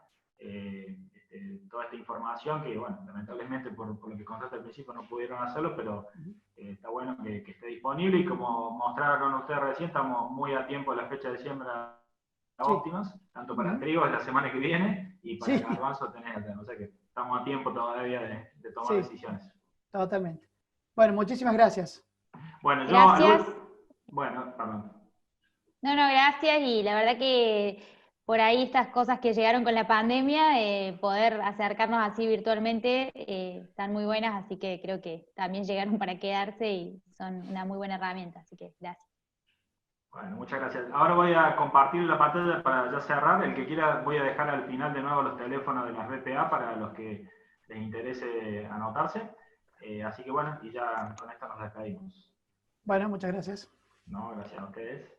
toda esta información que, bueno, lamentablemente por lo que contaste al principio no pudieron hacerlo, pero está bueno que esté disponible, y como mostraron ustedes recién, estamos muy a tiempo de la fecha de siembra
Sí.
óptimas, tanto para trigo es la semana que viene, y para
Sí.
garbanzo tenés, o sea que estamos a tiempo todavía de tomar
Sí,
decisiones.
totalmente. Bueno, muchísimas gracias.
Bueno,
Gracias.
Bueno, perdón.
No, gracias. Y la verdad que por ahí estas cosas que llegaron con la pandemia, poder acercarnos así virtualmente, están muy buenas, así que creo que también llegaron para quedarse y son una muy buena herramienta, así que gracias.
Bueno, muchas gracias. Ahora voy a compartir la pantalla para ya cerrar. El que quiera, voy a dejar al final de nuevo los teléfonos de las BPA para los que les interese anotarse. Así que bueno, y ya con esto nos despedimos.
Bueno, muchas gracias.
No, gracias a ustedes.